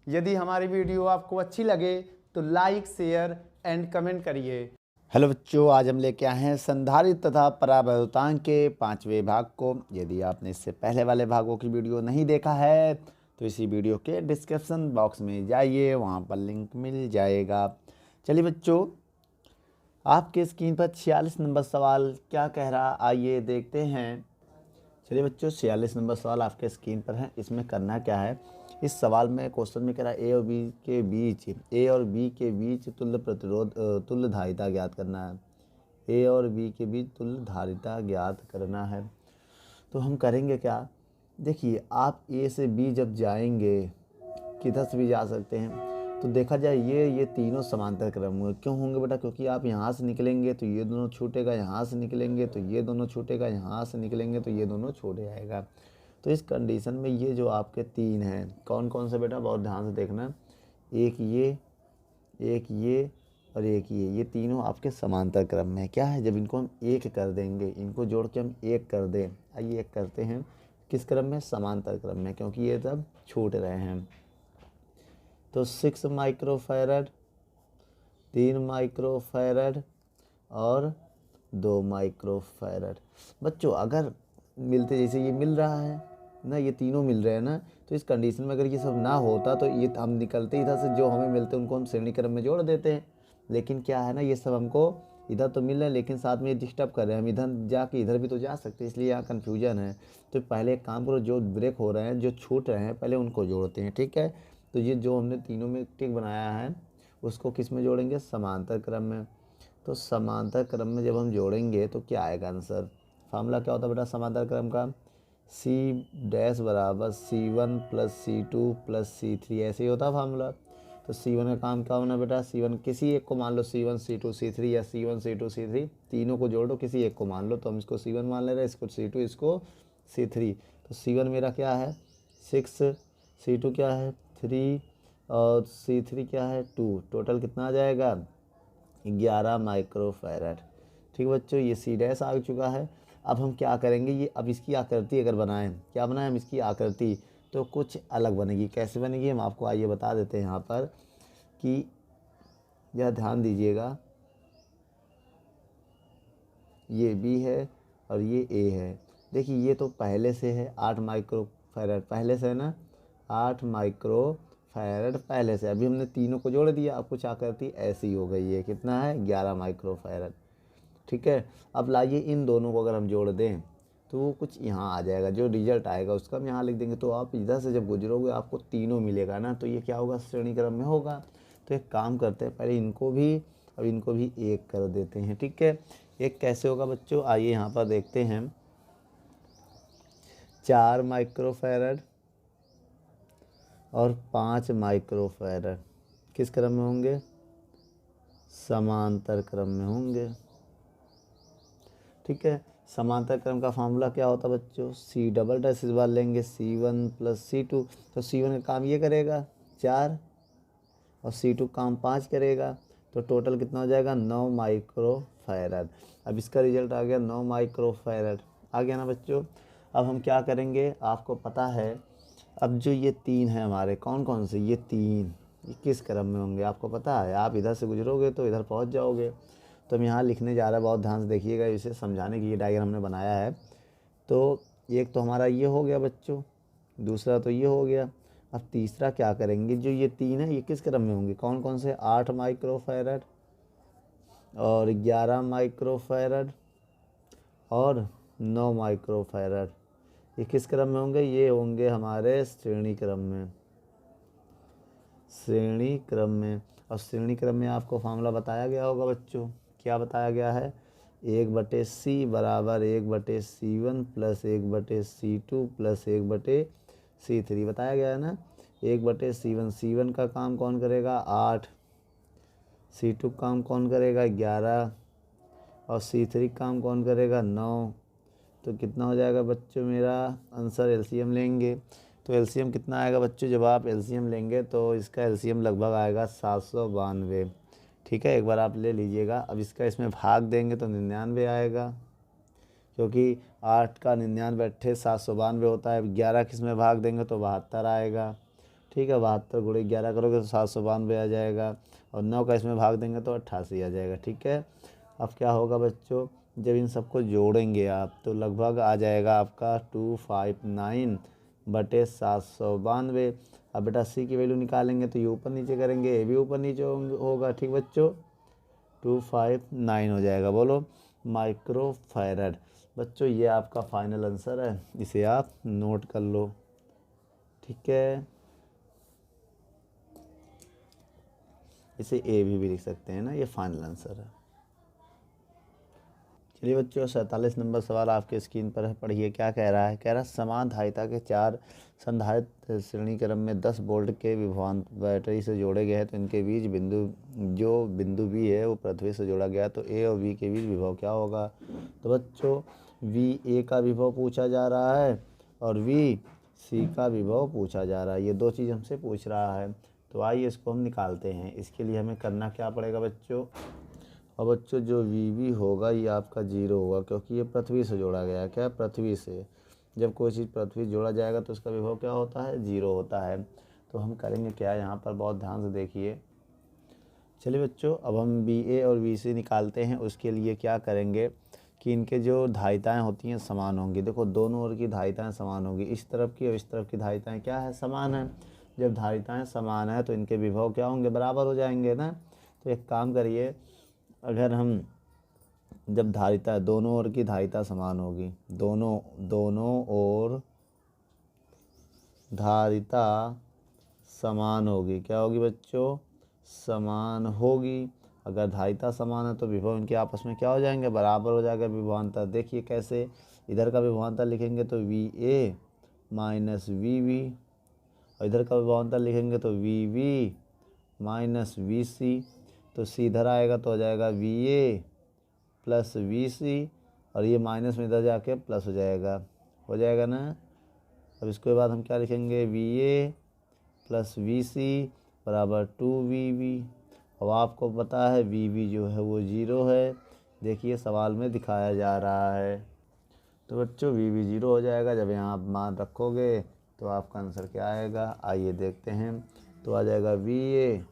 यदि हमारी वीडियो आपको अच्छी लगे तो लाइक, शेयर एंड कमेंट करिए। हेलो बच्चों, आज हम लेके आए हैं संधारित्र तथा परावर्तांक के 5वें भाग को। यदि आपने इससे पहले वाले भागों की वीडियो नहीं देखा है तो इसी वीडियो के डिस्क्रिप्शन बॉक्स में जाइए, वहाँ पर लिंक मिल जाएगा। चलिए बच्चों, आपके स्क्रीन पर 46 नंबर सवाल क्या कह रहा, आइए देखते हैं। चलिए बच्चों, 46 नंबर सवाल आपके स्क्रीन पर है। इसमें करना क्या है, इस सवाल में क्वेश्चन में कह रहा है ए और बी के बीच तुल्य प्रतिरोध तुल्य धारिता ज्ञात करना है। ए और बी के बीच तुल्य धारिता ज्ञात करना है। तो हम करेंगे क्या, देखिए आप ए से बी जब जाएंगे, किधर से भी जा सकते हैं, तो देखा जाए ये तीनों समांतर क्रम में क्यों होंगे बेटा, क्योंकि आप यहाँ से निकलेंगे तो ये दोनों छूटेगा, यहाँ से निकलेंगे तो ये दोनों छूटेगा, यहाँ से निकलेंगे तो ये दोनों छूट जाएगा। तो इस कंडीशन में ये जो आपके तीन हैं, कौन कौन से बेटा, बहुत ध्यान से देखना, एक ये और एक ये तीनों आपके समांतर क्रम में है। क्या है, जब इनको हम एक कर देंगे, इनको जोड़ के हम एक कर दें, आइए एक करते हैं, किस क्रम में, समांतर क्रम में, क्योंकि ये सब छूट रहे हैं। तो 6 माइक्रोफैरड, 3 माइक्रोफैरड और 2 माइक्रोफैरड। बच्चों अगर मिलते, जैसे ये मिल रहा है ना, ये तीनों मिल रहे हैं ना, तो इस कंडीशन में अगर ये सब ना होता तो ये हम निकलते इधर से, जो हमें मिलते उनको हम श्रेणी क्रम में जोड़ देते हैं। लेकिन क्या है ना, ये सब हमको इधर तो मिल रहा है लेकिन साथ में ये डिस्टर्ब कर रहे हैं, हम इधर जाके इधर भी तो जा सकते हैं, इसलिए यहाँ कन्फ्यूजन है। तो पहले एक काम करो, जो ब्रेक हो रहे हैं, जो छूट रहे हैं, पहले उनको जोड़ते हैं, ठीक है। तो ये जो हमने तीनों में टिक बनाया है उसको किस में जोड़ेंगे, समांतर क्रम में। तो समांतर क्रम में जब हम जोड़ेंगे तो क्या आएगा आंसर, फार्मूला क्या होता है बेटा समांतर क्रम का, C डैश बराबर C1 plus C2 plus C3, ऐसे ही होता है फार्मूला। तो C1 का काम क्या होना बेटा, C1 किसी एक को मान लो, C1 C2 C3 या C1 C2 C3, तीनों को जोड़ो, किसी एक को मान लो, तो हम इसको C1 मान ले रहे हैं, इसको C2, इसको C3। तो C1 मेरा क्या है 6, C2 क्या है 3 और C3 क्या है 2, टोटल कितना आ जाएगा 11 माइक्रोफैरड। ठीक बच्चों, ये C डैश आ चुका है। अब हम क्या करेंगे, ये अब इसकी आकृति अगर बनाएं, क्या बनाएं हम इसकी आकृति, तो कुछ अलग बनेगी। कैसे बनेगी हम आपको आइए बता देते हैं यहाँ पर, कि यह ध्यान दीजिएगा, ये B है और ये A है। देखिए ये तो पहले से है 8 माइक्रोफैरड, पहले से है ना, 8 माइक्रोफैरड पहले से, अभी हमने तीनों को जोड़ दिया, अब कुछ आकृति ऐसी हो गई है, कितना है 11 माइक्रोफैरड, ठीक है। अब लाइए इन दोनों को अगर हम जोड़ दें तो वो कुछ यहाँ आ जाएगा, जो रिजल्ट आएगा उसका हम यहाँ लिख देंगे। तो आप इधर से जब गुजरोगे आपको तीनों मिलेगा ना, तो ये क्या होगा, श्रेणी क्रम में होगा। तो एक काम करते हैं, पहले इनको भी अब इनको भी एक कर देते हैं, ठीक है। एक कैसे होगा बच्चों, आइए यहाँ पर देखते हैं, 4 माइक्रोफैरड और 5 माइक्रोफैरड किस क्रम में होंगे, समांतर क्रम में होंगे, ठीक है। समांतर क्रम का फार्मूला क्या होता है बच्चों, C डबल डैश, इस बार लेंगे C1 प्लस C2, तो C1 का काम ये करेगा 4 और C2 काम 5 करेगा, तो टोटल कितना हो जाएगा 9 माइक्रोफैरड। अब इसका रिजल्ट आ गया 9 माइक्रोफैरड, आ गया ना बच्चों। अब हम क्या करेंगे, आपको पता है, अब जो ये तीन है हमारे, कौन कौन से ये तीन, ये किस क्रम में होंगे आपको पता है, आप इधर से गुजरोगे तो इधर पहुंच जाओगे। तो हम यहाँ लिखने जा रहे हैं, बहुत ध्यान से देखिएगा, इसे समझाने की ये डायग्राम हमने बनाया है। तो एक तो हमारा ये हो गया बच्चों, दूसरा तो ये हो गया। अब तीसरा क्या करेंगे, जो ये तीन है ये किस क्रम में होंगे, कौन कौन से, 8 माइक्रोफैरड और 11 माइक्रोफैरड और 9 माइक्रोफैरड, ये किस क्रम में होंगे, ये होंगे हमारे श्रेणी क्रम में, श्रेणी क्रम में। और श्रेणी क्रम में आपको फार्मूला बताया गया होगा बच्चों, क्या बताया गया है, 1/C बराबर 1/C1 plus 1/C2 plus 1/C3 बताया गया है ना। 1/C1, C1 का काम कौन करेगा 8, C2 काम कौन करेगा 11 और C3 काम कौन करेगा 9। तो कितना हो जाएगा बच्चों, मेरा आंसर एलसीएम लेंगे तो एलसीएम कितना आएगा बच्चों, जब आप एलसीएम लेंगे तो इसका एलसीएम लगभग आएगा 792, ठीक है। एक बार आप ले लीजिएगा। अब इसका इसमें भाग देंगे तो 99 आएगा, क्योंकि 8 का 99 8 792 होता है। 11 किस में भाग देंगे तो 72 आएगा, ठीक है। 72 गुणे 11 करोगे तो 792 आ जाएगा, और 9 का इसमें भाग देंगे तो 88 आ जाएगा। ठीक है। अब क्या होगा बच्चों, जब इन सबको जोड़ेंगे आप तो लगभग आ जाएगा आपका 259/792। अब बेटा सी की वैल्यू निकालेंगे तो ये ऊपर नीचे करेंगे, ये भी ऊपर नीचे होगा। ठीक बच्चों, 259 हो जाएगा। बोलो माइक्रोफैरड। बच्चों ये आपका फाइनल आंसर है, इसे आप नोट कर लो। ठीक है, इसे ए भी लिख सकते हैं ना, ये फाइनल आंसर है। चलिए बच्चों 47 नंबर सवाल आपके स्क्रीन पर है, पढ़िए क्या कह रहा है। कह रहा है समान धारिता के 4 संधारित्र श्रेणी क्रम में 10 वोल्ट के विभवांतर बैटरी से जोड़े गए हैं, तो इनके बीच बिंदु बी है वो पृथ्वी से जोड़ा गया, तो ए और बी के बीच विभव क्या होगा। तो बच्चों वी ए का विभव पूछा जा रहा है और वी सी का विभव पूछा जा रहा है, ये दो चीज़ हमसे पूछ रहा है। तो आइए इसको हम निकालते हैं। इसके लिए हमें करना क्या पड़ेगा बच्चों, और बच्चों जो वी होगा ये आपका 0 होगा, क्योंकि ये पृथ्वी से जोड़ा गया है। क्या, पृथ्वी से। जब कोई चीज़ पृथ्वी जोड़ा जाएगा तो उसका विभव क्या होता है, 0 होता है। तो हम करेंगे क्या, यहाँ पर बहुत ध्यान से देखिए। चलिए बच्चों अब हम बी ए और बी सी निकालते हैं। उसके लिए क्या करेंगे कि इनके जो धारिताएँ होती हैं समान होंगी। देखो दोनों ओर की धारिताएँ समान होंगी, इस तरफ की और इस तरफ की धारिताएँ क्या है, समान है। जब धारिताएँ समान है तो इनके विभव क्या होंगे, बराबर हो जाएंगे ना। तो एक काम करिए, अगर हम जब धारिता दोनों ओर की धारिता समान होगी, दोनों ओर धारिता समान होगी, क्या होगी बच्चों, समान होगी। अगर धारिता समान है तो विभव इनके आपस में क्या हो जाएंगे, बराबर हो जाएगा विभवांतर। देखिए कैसे, इधर का विभवांतर लिखेंगे तो V A minus V V, और इधर का विभवांतर लिखेंगे तो V V minus V C. तो सी इधर आएगा तो हो जाएगा V A plus V C, और ये माइनस में इधर जाके प्लस हो जाएगा ना। अब इसके बाद हम क्या लिखेंगे, वी ए प्लस वी सी बराबर 2VV। अब आपको पता है वी जो है वो 0 है, देखिए सवाल में दिखाया जा रहा है। तो बच्चों वी 0 हो जाएगा। जब यहाँ आप मान रखोगे तो आपका आंसर क्या आएगा, आइए देखते हैं। तो आ जाएगा वी ए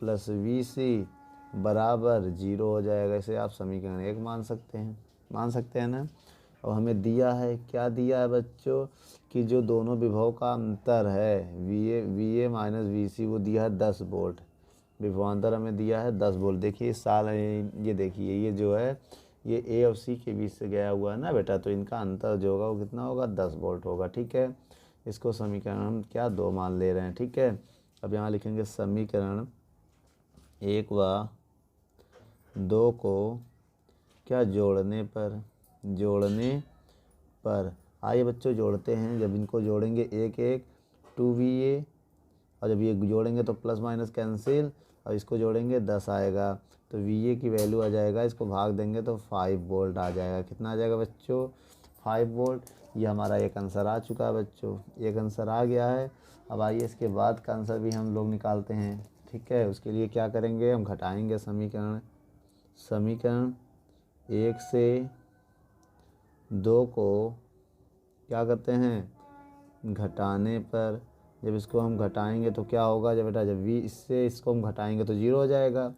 प्लस वी सी बराबर 0 हो जाएगा। इसे आप समीकरण 1 मान सकते हैं ना। और हमें दिया है, क्या दिया है बच्चों, कि जो दोनों विभव का अंतर है वी ए माइनस वी सी, वो दिया है 10 वोल्ट। विभवांतर हमें दिया है 10 वोल्ट। देखिए ये देखिए ये जो है ये ए और सी के बीच से गया हुआ है ना बेटा, तो इनका अंतर जो होगा वो कितना होगा, 10 वोल्ट होगा। ठीक है, इसको समीकरण हम क्या 2 मान ले रहे हैं। ठीक है, अब यहाँ लिखेंगे समीकरण 1 व 2 को क्या जोड़ने पर आइए बच्चों जोड़ते हैं। जब इनको जोड़ेंगे 1 2VA, और जब ये जोड़ेंगे तो प्लस माइनस कैंसिल, और इसको जोड़ेंगे 10 आएगा, तो VA की वैल्यू आ जाएगा, इसको भाग देंगे तो 5 वोल्ट आ जाएगा। कितना आ जाएगा बच्चों, 5 वोल्ट। ये हमारा एक आंसर आ चुका है बच्चों, एक आंसर आ गया है। अब आइए इसके बाद का आंसर भी हम लोग निकालते हैं। ठीक है, उसके लिए क्या करेंगे, हम घटाएंगे समीकरण 1 से 2 को क्या करते हैं, घटाने पर। जब इसको हम घटाएंगे तो क्या होगा, जब बेटा जब v इससे इसको हम घटाएंगे तो 0 हो जाएगा।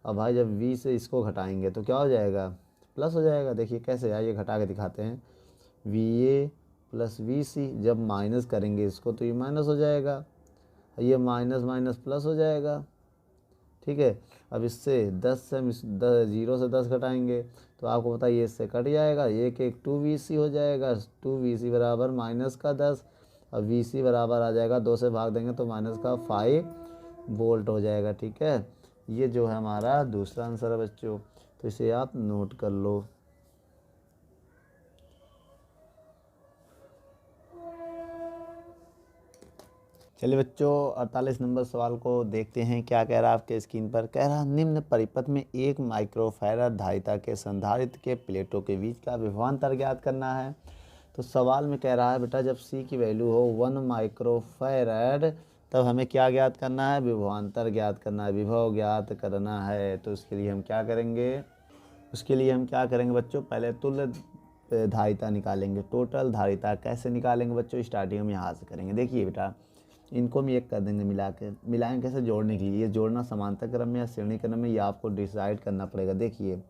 अब भाई जब v से इसको घटाएंगे तो क्या हो जाएगा, प्लस हो जाएगा। देखिए कैसे, आइए घटा के दिखाते हैं। VA प्लस VC, जब माइनस करेंगे इसको तो ये माइनस हो जाएगा, ये माइनस माइनस प्लस हो जाएगा। ठीक है, अब इससे 10 से हम 0 से 10 घटाएंगे तो आपको पता है ये इससे कट जाएगा, 1 2VC हो जाएगा। 2VC बराबर माइनस का 10, अब VC बराबर आ जाएगा 2 से भाग देंगे तो माइनस का 5 वोल्ट हो जाएगा। ठीक है, ये जो है हमारा दूसरा आंसर है बच्चों, तो इसे आप नोट कर लो। चलिए बच्चों 48 नंबर सवाल को देखते हैं, क्या कह रहा है आपके स्क्रीन पर। कह रहा निम्न परिपथ में 1 माइक्रोफैराड धारिता के संधारित्र के प्लेटों के बीच का विभवांतर ज्ञात करना है। तो सवाल में कह रहा है बेटा जब C की वैल्यू हो 1 माइक्रोफैराड तब हमें क्या ज्ञात करना है, विभवांतर ज्ञात करना है, विभव ज्ञात करना है। तो उसके लिए हम क्या करेंगे, बच्चों, पहले तुल्य धारिता निकालेंगे। टोटल धारिता कैसे निकालेंगे बच्चों, स्टार्टिंग हम यहाँ से करेंगे। देखिए बेटा इनको हम एक कर देंगे मिला के। मिलाएंगे कैसे? जोड़ने के लिए। ये जोड़ना समांतर क्रम में या श्रेणी क्रम में, ये आपको डिसाइड करना पड़ेगा। देखिए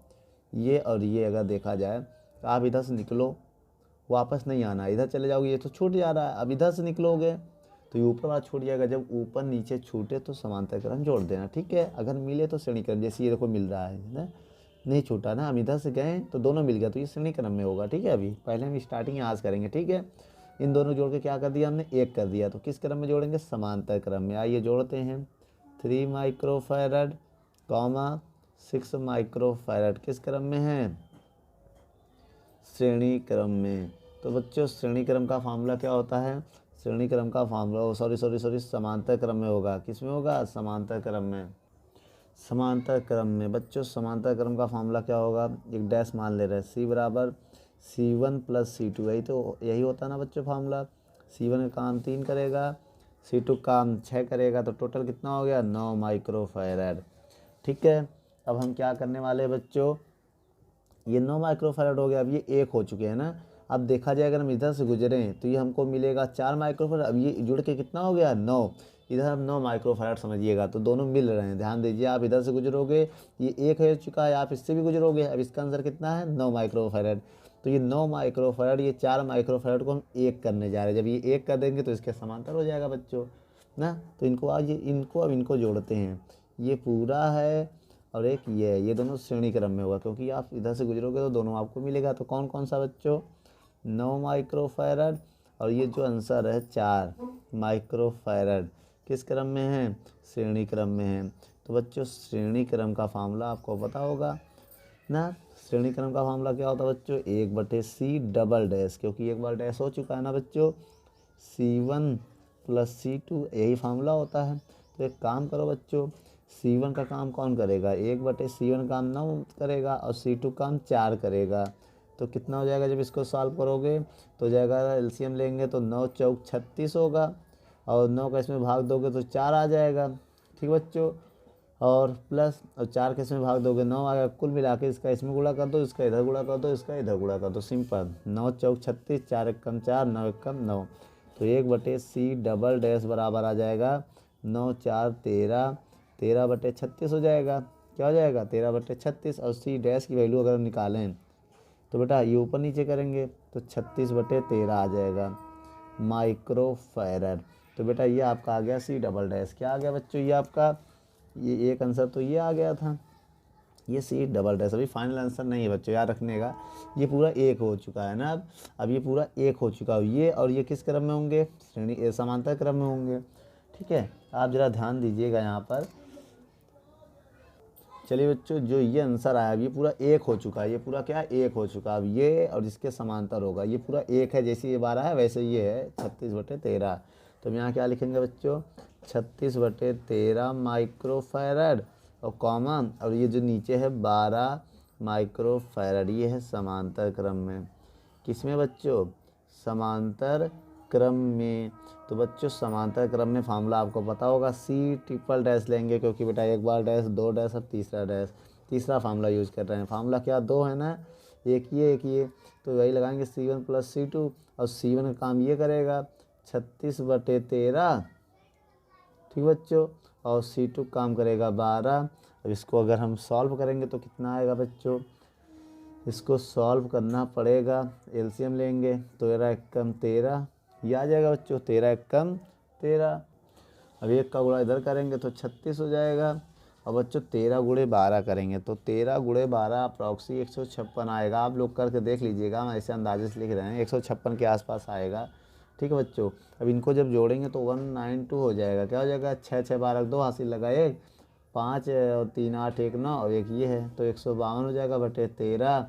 ये और ये अगर देखा जाए तो आप इधर से निकलो, वापस नहीं आना, इधर चले जाओगे ये तो छूट जा रहा है। अब इधर से निकलोगे तो ये ऊपर वाला छूट जाएगा। जब ऊपर नीचे छूटे तो समांतर क्रम जोड़ देना, ठीक है। अगर मिले तो श्रेणी क्रम, जैसे ये देखो मिल रहा है ना, नहीं छूटा ना, हम इधर से गए तो दोनों मिल गया तो ये श्रेणी क्रम में होगा, ठीक है। अभी पहले हम स्टार्टिंग यहाँ से करेंगे, ठीक है। इन दोनों जोड़ के क्या कर दिया हमने? एक कर दिया। तो किस क्रम में जोड़ेंगे? समांतर क्रम में। आइए जोड़ते हैं। 3 माइक्रोफैरड कॉमा 6 माइक्रोफैरड किस क्रम में है? श्रेणी क्रम में। तो बच्चों श्रेणी क्रम का फार्मूला क्या होता है? श्रेणी क्रम का फार्मूला सॉरी समांतर क्रम में होगा। किस में होगा? समांतर क्रम में। समांतर क्रम में बच्चों समांतर क्रम का फार्मूला क्या होगा? एक डैश मान ले रहे हैं, C बराबर C1 प्लस C2। यही होता है ना बच्चों फार्मूला। C1 का काम 3 करेगा, C2 काम 6 करेगा, तो टोटल कितना हो गया? 9 माइक्रोफैरड, ठीक है। अब हम क्या करने वाले हैं बच्चों? ये 9 माइक्रोफैरड हो गया। अब ये 1 हो चुके हैं ना। अब देखा जाए अगर हम इधर से गुजरे तो ये हमको मिलेगा 4 माइक्रोफैरड। अब ये जुड़ के कितना हो गया? 9। इधर हम 9 माइक्रोफैरड समझिएगा, तो दोनों मिल रहे हैं। ध्यान दीजिए, आप इधर से गुजरोगे ये 1 हो चुका है, आप इससे भी गुजरोगे। अब इसका आंसर कितना है? 9 माइक्रोफैरड। तो ये 9 माइक्रोफैरड, ये 4 माइक्रोफैरड को हम 1 करने जा रहे हैं। जब ये 1 कर देंगे तो इसके समांतर हो जाएगा बच्चों ना। तो इनको जोड़ते हैं। ये पूरा है और एक ये है, ये दोनों श्रेणी क्रम में होगा क्योंकि आप इधर से गुजरोगे तो दोनों आपको मिलेगा। तो कौन कौन सा बच्चों? 9 माइक्रोफैरड और ये जो आंसर है 4 माइक्रोफैरड किस क्रम में है? श्रेणी क्रम में है। तो बच्चों श्रेणी क्रम का फार्मूला आपको पता होगा ना। श्रेणी क्रम का फार्मूला क्या होता है बच्चों? 1/c डबल डैश, क्योंकि एक बार डैश हो चुका है ना बच्चों। C1 प्लस C2 यही फार्मूला होता है। तो एक काम करो बच्चों, C1 का काम कौन करेगा? 1/C1 काम 9 करेगा और C2 काम 4 करेगा। तो कितना हो जाएगा? जब इसको सॉल्व करोगे तो हो जाएगा, एलसीएम लेंगे तो 9 चौक 36 होगा और 9 का इसमें भाग दोगे तो 4 आ जाएगा, ठीक बच्चों। और प्लस और 4 के इसमें भाग दोगे 9 आएगा। कुल मिला के इसका इसमें गुणा कर दो, इसका इधर गुणा कर दो, इसका इधर गुणा कर दो। सिंपल। 9 चौक 36, 4 एकम 4, 9 एकम 9। तो 1/c डबल डैश बराबर आ जाएगा 9 4 13, 13/36 हो जाएगा। क्या हो जाएगा? 13/36। और c डैश की वैल्यू अगर निकालें तो बेटा ये ऊपर नीचे करेंगे तो 36/13 आ जाएगा माइक्रोफैरड। तो बेटा ये आपका आ गया C डबल डैश। क्या आ गया बच्चों? ये आपका ये एक आंसर तो ये आ गया था, ये C डबल डैश। अभी फाइनल आंसर नहीं है बच्चों, याद रखने का। ये पूरा 1 हो चुका है ना। अब ये पूरा 1 हो चुका है। ये और ये किस क्रम में होंगे? श्रेणी समांतर क्रम में होंगे, ठीक है। आप जरा ध्यान दीजिएगा यहाँ पर। चलिए बच्चों, जो ये आंसर आया अब ये पूरा 1 हो चुका है। ये पूरा क्या है? 1 हो चुका है। अब ये और इसके समांतर होगा। ये पूरा 1 है, जैसे ये 12 है वैसे ये है 36/13। तो हम यहाँ क्या लिखेंगे बच्चों? 36/13 माइक्रोफैरड और कॉमन और ये जो नीचे है 12 माइक्रोफैरड। ये है समांतर क्रम में। किसमें बच्चों? समांतर क्रम में। तो बच्चों समांतर क्रम में फार्मूला आपको पता होगा, C ट्रिपल डैश लेंगे क्योंकि बेटा एक बार डैश, 2 डैश, अब तीसरा डैश। तीसरा फार्मूला यूज़ कर रहे हैं। फार्मूला क्या? 2 है ना, एक ये। तो वही लगाएंगे C1 प्लस C2 और C1 का काम ये करेगा 36/13, ठीक बच्चों। और C2 काम करेगा 12। अब इसको अगर हम सॉल्व करेंगे तो कितना आएगा बच्चों? इसको सॉल्व करना पड़ेगा, एलसीएम लेंगे तो 13 एकम 13 ये आ जाएगा बच्चों। 13 एकम 13। अब 1 का गुणा इधर करेंगे तो 36 हो जाएगा। और बच्चों 13 गुणे 12 करेंगे तो 13 गुणे 12 अप्रॉक्सी 156 आएगा। आप लोग करके देख लीजिएगा, हम ऐसे अंदाजे से लिख रहे हैं 156 के आसपास आएगा, ठीक है बच्चों। अब इनको जब जोड़ेंगे तो 192 हो जाएगा। क्या हो जाएगा? 6 6 12 2 हासिल लगा 1, 5 और 3 8 1 9 और एक ये है तो 152 हो जाएगा बटे 13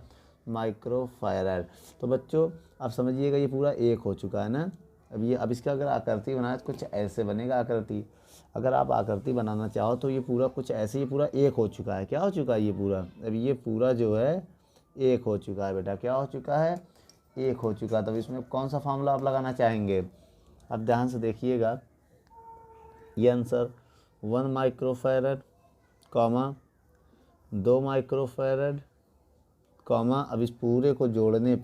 माइक्रोफैरड। तो बच्चों आप समझिएगा ये पूरा 1 हो चुका है ना। अब इसका अगर आकृति बनाए तो कुछ ऐसे बनेगा आकृति। अगर आप आकृति बनाना चाहो तो ये पूरा कुछ ऐसे, ये पूरा 1 हो चुका है। क्या हो चुका है? ये पूरा, अब ये पूरा जो है 1 हो चुका है बेटा। क्या हो चुका है? 1 हो चुका है। तब इसमें कौन सा फार्मूला आप लगाना चाहेंगे? अब ध्यान से देखिएगा, ये answer 1 microfarad comma 2 microfarad comma, अब इस पूरे को जोड़ने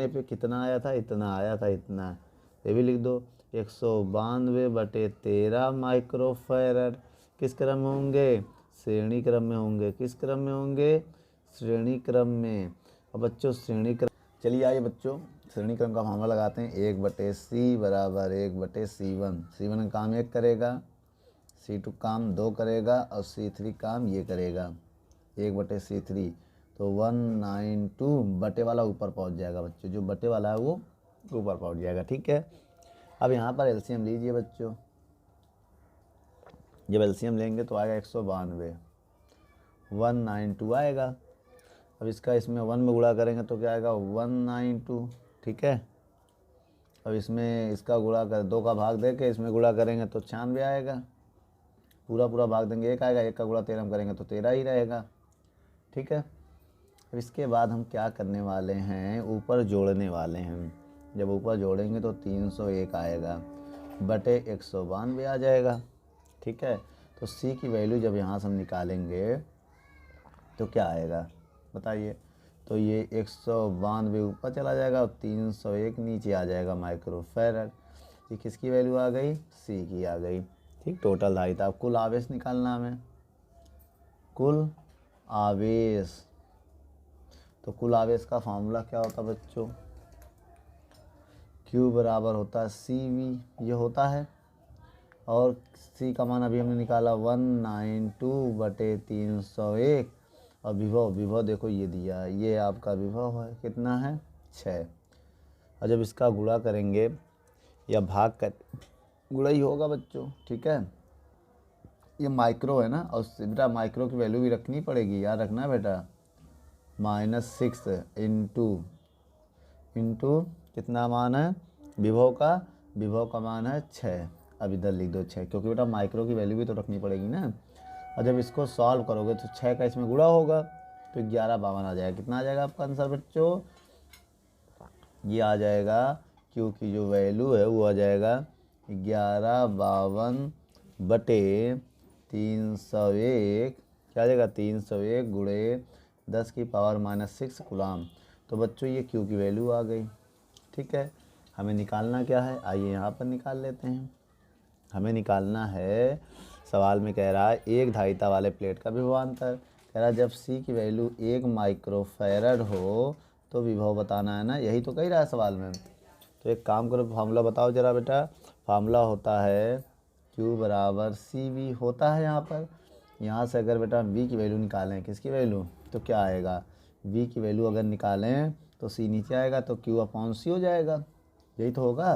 पे कितना आया था? इतना आया था, इतना। ये भी लिख दो। 192/13 माइक्रोफैरड किस क्रम में होंगे? श्रेणी क्रम में होंगे। किस क्रम में होंगे? श्रेणी क्रम में। अब बच्चों श्रेणी क्रम, चलिए आइए बच्चों श्रेणी क्रम का फार्मूला लगाते हैं। 1/C बराबर 1/C1। C1 का काम 1 करेगा, C2 काम 2 करेगा और C3 काम ये करेगा 1/C3। तो 192 बटे वाला ऊपर पहुंच जाएगा बच्चों, जो बटे वाला है वो ऊपर पहुंच जाएगा। ठीक है, अब यहाँ पर एलसीएम लीजिए बच्चों। जब एलसीएम लेंगे तो आएगा 192, 192 आएगा। अब इसका इसमें 1 में गुणा करेंगे तो क्या आएगा? 192। ठीक है, अब इसमें इसका गुणा कर 2 का भाग दे के इसमें गुणा करेंगे तो 96 आएगा। पूरा भाग देंगे 1 आएगा, 1 का गुणा 13 में करेंगे तो 13 ही रहेगा। ठीक है, अब इसके बाद हम क्या करने वाले हैं? ऊपर जोड़ने वाले हैं। जब ऊपर जोड़ेंगे तो 301 आएगा बटे 192 आ जाएगा। ठीक है, तो C की वैल्यू जब यहाँ से हम निकालेंगे तो क्या आएगा बताइए? तो ये 192 ऊपर चला जाएगा और 301 नीचे आ जाएगा माइक्रोफैरड। ये किसकी वैल्यू आ गई? C की आ गई। ठीक, टोटल धारिता। अब कुल आवेश निकालना हमें, कुल आवेश। तो कुल आवेश का फॉर्मूला क्या होता है बच्चों? Q बराबर होता है CV, ये होता है। और C का मान अभी हमने निकाला 192/301। और विभव देखो ये दिया, ये आपका विभव है, कितना है? 6। और जब इसका गुणा करेंगे या भाग कर, गुणा ही होगा बच्चों। ठीक है, ये माइक्रो है ना, और बेटा माइक्रो की वैल्यू भी रखनी पड़ेगी, याद रखना बेटा। -6 इंटू कितना मान है विभव का मान है 6। अब इधर लिख दो 6, क्योंकि बेटा माइक्रो की वैल्यू भी तो रखनी पड़ेगी ना। और जब इसको सॉल्व करोगे तो 6 का इसमें गुणा होगा तो 1152 आ जाएगा। कितना आ जाएगा आपका आंसर बच्चों? ये आ जाएगा क्यू की जो वैल्यू है वो आ जाएगा 1152/301। क्या आ जाएगा? 301 × 10⁻⁻6 कूलाम। तो बच्चों ये क्यू की वैल्यू आ गई। ठीक है, हमें निकालना क्या है? आइए यहाँ पर निकाल लेते हैं। हमें निकालना है, सवाल में कह रहा है एक धारिता वाले प्लेट का विभवांतर। कह रहा है जब C की वैल्यू 1 माइक्रोफैरड हो तो विभव बताना है ना, यही तो कह रहा है सवाल में। तो एक काम करो, फार्मूला बताओ जरा बेटा। फार्मूला होता है Q बराबर CV होता है यहाँ पर। यहाँ से अगर बेटा V की वैल्यू निकालें, किसकी वैल्यू, तो क्या आएगा? V की वैल्यू अगर निकालें तो C नीचे आएगा तो Q/C हो जाएगा, यही तो होगा।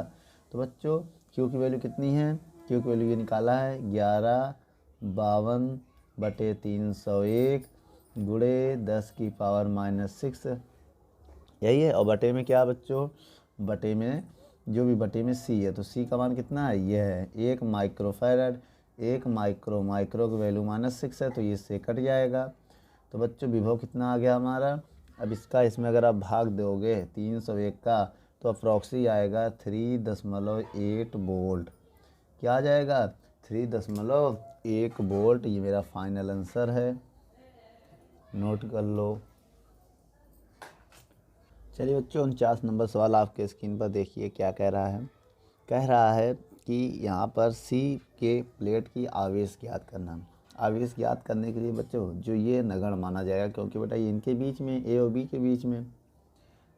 तो बच्चों Q की वैल्यू कितनी है? Q की वैल्यू ये निकाला है 1152/301 × 10⁻⁻6, यही है। और बटे में क्या बच्चों? बटे में जो भी बटे में C है, तो C का मान कितना है? ये है 1 माइक्रोफैरड। 1 माइक्रो की वैल्यू -6 है तो ये से कट जाएगा। तो बच्चों विभव कितना आ गया हमारा? अब इसका इसमें अगर आप भाग दोगे 301 का तो अप्रॉक्सी आएगा 3.8 वोल्ट। क्या आ जाएगा? 3.1 वोल्ट। ये मेरा फाइनल आंसर है, नोट कर लो। चलिए बच्चों 49 नंबर सवाल आपके स्क्रीन पर देखिए क्या कह रहा है। कह रहा है कि यहाँ पर C के प्लेट की आवेश ज्ञात करना। आवेश ज्ञात करने के लिए बच्चों जो ये नगण्य माना जाएगा, क्योंकि बेटा ये इनके बीच में A और B के बीच में,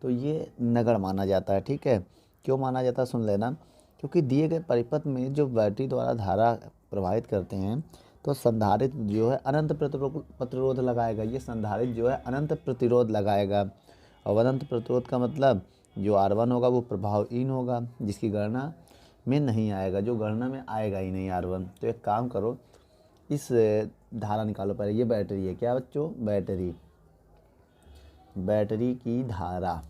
तो ये नगण्य माना जाता है। ठीक है, क्यों माना जाता है सुन लेना। क्योंकि दिए गए परिपथ में जो बैटरी द्वारा धारा प्रवाहित करते हैं तो संधारित्र जो है अनंत प्रतिरोध लगाएगा। ये संधारित्र जो है अनंत प्रतिरोध लगाएगा। और अनंत प्रतिरोध का मतलब जो R1 होगा वो प्रभावहीन होगा, जिसकी गणना में नहीं आएगा, जो गणना में आएगा ही नहीं R1। तो एक काम करो, इस धारा निकालो पहले। ये बैटरी है, क्या बच्चों? बैटरी की धारा।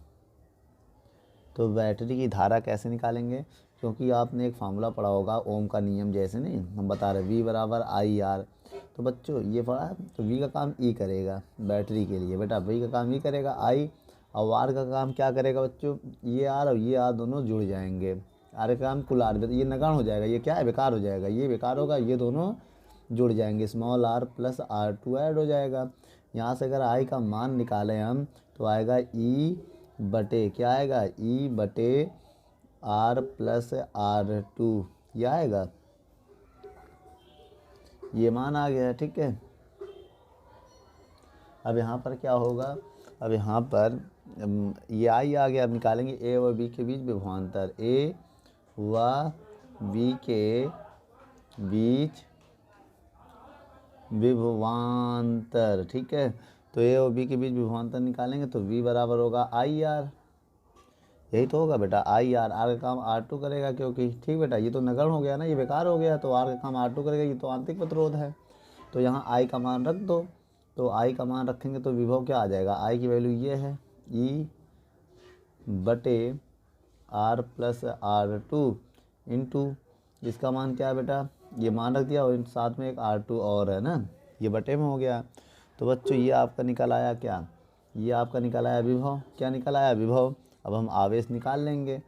तो बैटरी की धारा कैसे निकालेंगे? क्योंकि आपने एक फार्मूला पढ़ा होगा ओम का नियम, जैसे नहीं हम बता रहे V बराबर IR। तो बच्चों ये पढ़ा, तो V का काम E करेगा बैटरी के लिए, बेटा V का काम E करेगा I, और R का काम क्या करेगा बच्चों? ये R और ये R दोनों जुड़ जाएंगे। R का काम कुल R, ये नगण्य हो जाएगा, ये क्या है? बेकार हो जाएगा, ये बेकार होगा, ये दोनों जुड़ जाएंगे, स्मॉल r + R2 ऐड हो जाएगा। यहाँ से अगर I का मान निकालें हम तो आएगा E बटे क्या आएगा? E बटे R+R2 ये आएगा, ये मान आ गया। ठीक है, अब यहाँ पर क्या होगा, अब यहाँ पर ये आई आ गया। अब निकालेंगे ए व बी के बीच विभवांतर, ए व बी के बीच विभवांतर। ठीक है, तो ए और बी के बीच विभवांतर निकालेंगे तो v बराबर होगा आई आर। यही तो होगा बेटा, आई आर। आर का काम R2 करेगा, क्योंकि ठीक बेटा ये तो नगण्य हो गया ना, ये बेकार हो गया, तो आर का काम R2 करेगा, ये तो आंतरिक प्रतिरोध है। तो यहाँ आई का मान रख दो, तो आई का मान रखेंगे तो विभव क्या आ जाएगा, आई की वैल्यू ये है E बटे R+R2 इंटू, इसका मान क्या है बेटा, ये मान रख दिया और साथ में एक R2 और है ना, ये बटे में हो गया। तो बच्चों ये आपका निकल आया क्या, ये आपका निकल आया विभव। क्या निकल आया, विभव। अब हम आवेश निकाल लेंगे।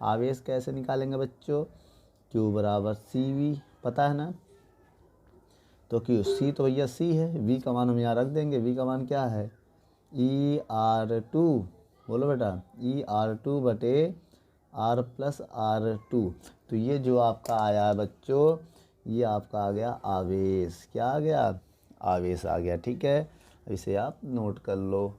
आवेश कैसे निकालेंगे बच्चों, Q बराबर CV पता है ना, तो Q C तो भैया C है, V का मान हम यहाँ रख देंगे। V का मान क्या है, ER2, बोलो बेटा, ER2 बटे R+R2। तो ये जो आपका आया है बच्चों, ये आपका आ गया आवेश। क्या आ गया, आवेश आ गया। ठीक है, इसे आप नोट कर लो।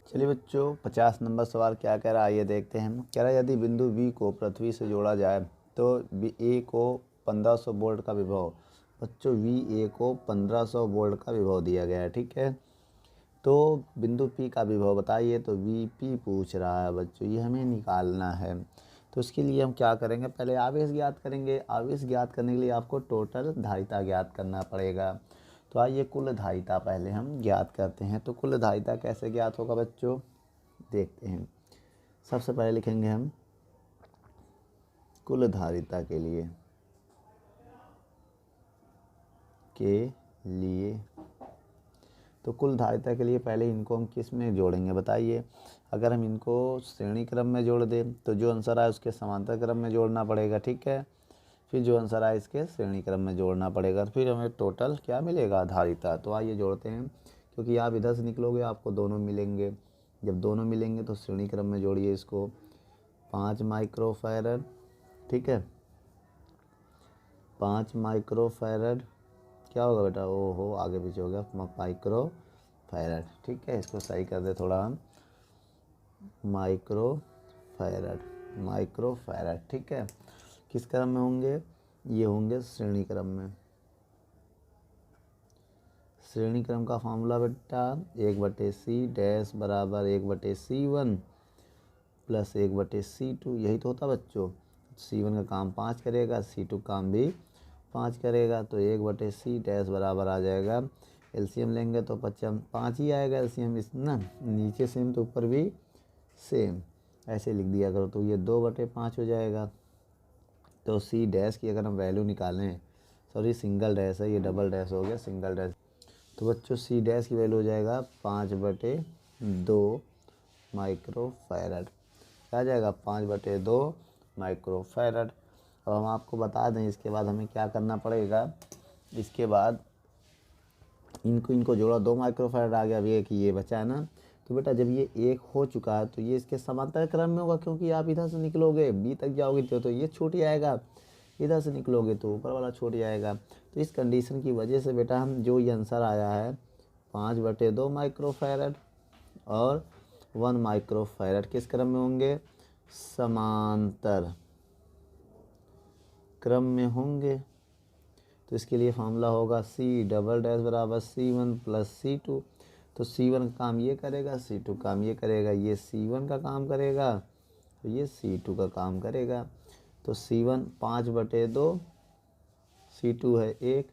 चलिए बच्चों 50 नंबर सवाल क्या कह रहा है आइए देखते हैं। कह रहा है यदि बिंदु बी को पृथ्वी से जोड़ा जाए तो ए को 1500 वोल्ट का विभव, बच्चों ए को 1500 वोल्ट का विभव दिया गया है। ठीक है, तो बिंदु पी का विभव बताइए, तो पी पूछ रहा है बच्चों, ये हमें निकालना है। तो इसके लिए हम क्या करेंगे, पहले आवेश ज्ञात करेंगे। आवेश ज्ञात करने के लिए आपको टोटल धारिता ज्ञात करना पड़ेगा। तो आइए कुल धारिता पहले हम ज्ञात करते हैं। तो कुल धारिता कैसे ज्ञात होगा बच्चों, देखते हैं। सबसे पहले लिखेंगे हम कुल धारिता के लिए तो कुल धारिता के लिए पहले इनको हम किस में जोड़ेंगे बताइए। अगर हम इनको श्रेणी क्रम में जोड़ दें तो जो आंसर आए उसके समांतर क्रम में जोड़ना पड़ेगा। ठीक है, फिर जो आंसर आए इसके श्रेणी क्रम में जोड़ना पड़ेगा, फिर हमें टोटल क्या मिलेगा, धारिता। तो आइए जोड़ते हैं, क्योंकि आप इधर से निकलोगे आपको दोनों मिलेंगे। जब दोनों मिलेंगे तो श्रेणी क्रम में जोड़िए इसको, 5 माइक्रोफैरड। ठीक है, 5 माइक्रोफैरड क्या होगा बेटा, ओहो आगे पीछे हो गया, माइक्रोफैरड। ठीक है, इसको सही कर दे थोड़ा हम, माइक्रोफैरड। ठीक है, किस क्रम में होंगे, ये होंगे श्रेणी क्रम में। श्रेणी क्रम का फॉर्मूला बेटा 1/c डैश बराबर 1/c1 प्लस 1/c2, यही तो होता बच्चों। c1 का काम 5 करेगा, c2 काम भी 5 करेगा, तो 1/c डैश बराबर आ जाएगा, एलसीएम लेंगे तो 5 ही आएगा एलसीएम, इस ना नीचे सेम तो ऊपर भी सेम, ऐसे लिख दिया करो। तो ये 2/5 हो जाएगा। तो सी डैश की अगर हम वैल्यू निकालें, सॉरी सिंगल डैश है, ये डबल डैश हो गया, सिंगल डैश। तो बच्चों सी डैश की वैल्यू हो जाएगा 5/2 माइक्रोफैरड। क्या आ जाएगा, 5/2 माइक्रोफैरड। अब हम आपको बता दें इसके बाद हमें क्या करना पड़ेगा। इसके बाद इनको जोड़ा, 2 माइक्रोफैरड आ गया, अभी एक ये बचा है ना। तो बेटा जब ये एक हो चुका है तो ये इसके समांतर क्रम में होगा, क्योंकि आप इधर से निकलोगे बी तक जाओगे तो ये छूट जाएगा, इधर से निकलोगे तो ऊपर वाला छूट जाएगा। तो इस कंडीशन की वजह से बेटा हम जो ये आंसर आया है 5/2 माइक्रोफैरड और 1 माइक्रोफैरड किस क्रम में होंगे, समांतर क्रम में होंगे। तो इसके लिए फार्मूला होगा C डबल डैश बराबर C1 प्लस C2। तो C1 का काम ये करेगा, C2 काम ये करेगा, ये C1 का काम करेगा तो ये C2 का काम करेगा। तो C1 5/2, C2 है 1,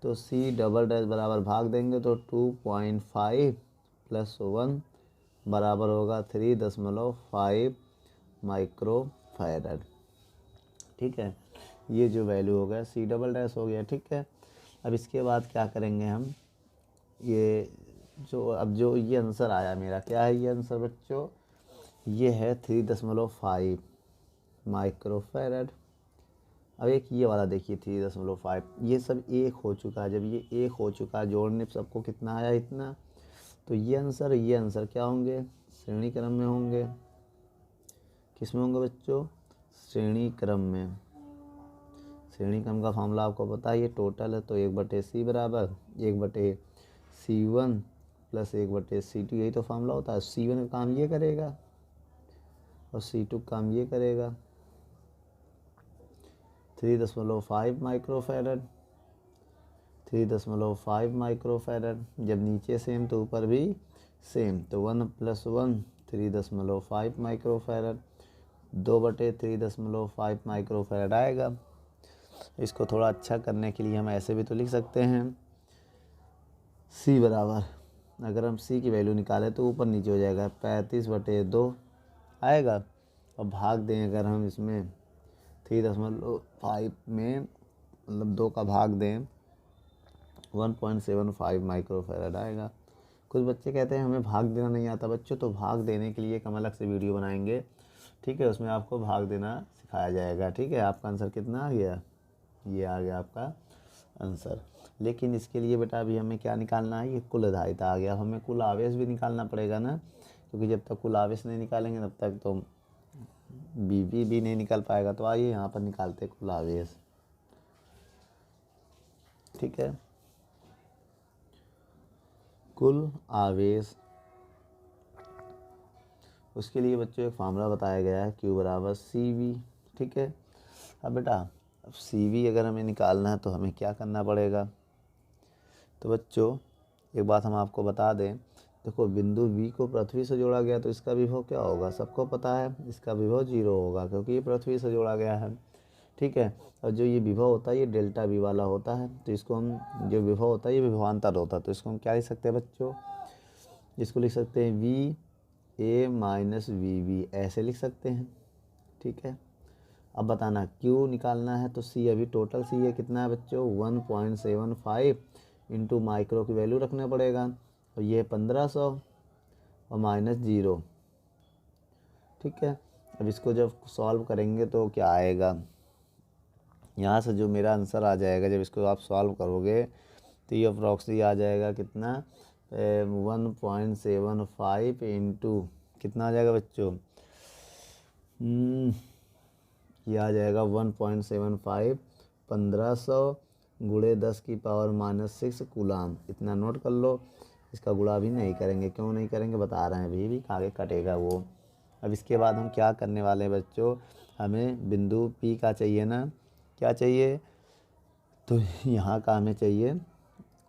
तो C डबल डैश बराबर भाग देंगे तो 2.5 प्लस 1 बराबर होगा 3.5 माइक्रोफैरड। ठीक है, ये जो वैल्यू हो गया C डबल डैश हो गया। ठीक है, अब इसके बाद क्या करेंगे हम, ये जो ये आंसर आया मेरा, क्या है ये आंसर बच्चों, ये है 3.5 माइक्रोफैरड। अब एक ये वाला देखिए 3.5, ये सब एक हो चुका है। जब ये एक हो चुका है जोड़ने पर सबको कितना आया, इतना। तो ये आंसर क्या होंगे, श्रेणी क्रम में होंगे। किस में होंगे बच्चों? श्रेणी क्रम में। श्रेणी क्रम का फॉर्मूला आपको पता है, ये टोटल है तो 1/c बराबर 1/c1 प्लस 1/c2, यही तो फॉर्मूला होता है। c1 का काम ये करेगा और c2 का काम ये करेगा। 3.5 माइक्रोफैरड, 3.5 माइक्रोफैरड। जब नीचे सेम तो ऊपर भी सेम, तो 1 + 1 3.5 माइक्रोफैरड, 2/3.5 माइक्रोफैरड आएगा। इसको थोड़ा अच्छा करने के लिए हम ऐसे भी तो लिख सकते हैं, c बराबर, अगर हम c की वैल्यू निकालें तो ऊपर नीचे हो जाएगा, 35/2 आएगा। और भाग दें अगर हम इसमें 3.5 में, मतलब 2 का भाग दें, 1.75 माइक्रोफैरड आएगा। कुछ बच्चे कहते हैं हमें भाग देना नहीं आता बच्चों, तो भाग देने के लिए एक हम अलग से वीडियो बनाएंगे, ठीक है, उसमें आपको भाग देना सिखाया जाएगा। ठीक है, आपका आंसर कितना आ गया? ये आ गया आपका आंसर। लेकिन इसके लिए बेटा अभी हमें क्या निकालना है? ये कुल धारिता आ गया। अब हमें कुल आवेश भी निकालना पड़ेगा ना, क्योंकि जब तक कुल आवेश नहीं निकालेंगे तब तक तो बीवी भी नहीं निकल पाएगा। तो आइए यहाँ पर निकालते कुल आवेश। ठीक है, कुल आवेश, उसके लिए बच्चों एक फार्मूला बताया गया है, Q बराबर CV। ठीक है, अब बेटा अब CV अगर हमें निकालना है तो हमें क्या करना पड़ेगा? तो बच्चों एक बात हम आपको बता दें, देखो बिंदु V को पृथ्वी से जोड़ा गया तो इसका विभव क्या होगा? सबको पता है, इसका विभव 0 होगा, क्योंकि ये पृथ्वी से जोड़ा गया है। ठीक है, और जो ये विभव होता है ये डेल्टा V वाला होता है, तो इसको हम, जो विभव होता है ये विभवांतर होता है, तो इसको हम क्या लिख सकते हैं बच्चों? इसको लिख सकते हैं VA - VB, ऐसे लिख सकते हैं। ठीक है, अब बताना Q निकालना है, तो C अभी टोटल C है, कितना है बच्चों? 1.75 इंटू माइक्रो की वैल्यू रखना पड़ेगा, और ये 1500 और -0। ठीक है, अब इसको जब सॉल्व करेंगे तो क्या आएगा? यहाँ से जो मेरा आंसर आ जाएगा, जब इसको आप सॉल्व करोगे तो ये अप्रॉक्सी आ जाएगा कितना? 1.75 इंटू कितना आ जाएगा बच्चों? ये आ जाएगा 1.75, 1500 गुणे 10⁻⁻6 कूलाम। इतना नोट कर लो। इसका गुणा भी नहीं करेंगे, क्यों नहीं करेंगे बता रहे हैं, अभी भी आगे कटेगा वो। अब इसके बाद हम क्या करने वाले हैं बच्चों? हमें बिंदु P का चाहिए ना, क्या चाहिए? तो यहाँ का हमें चाहिए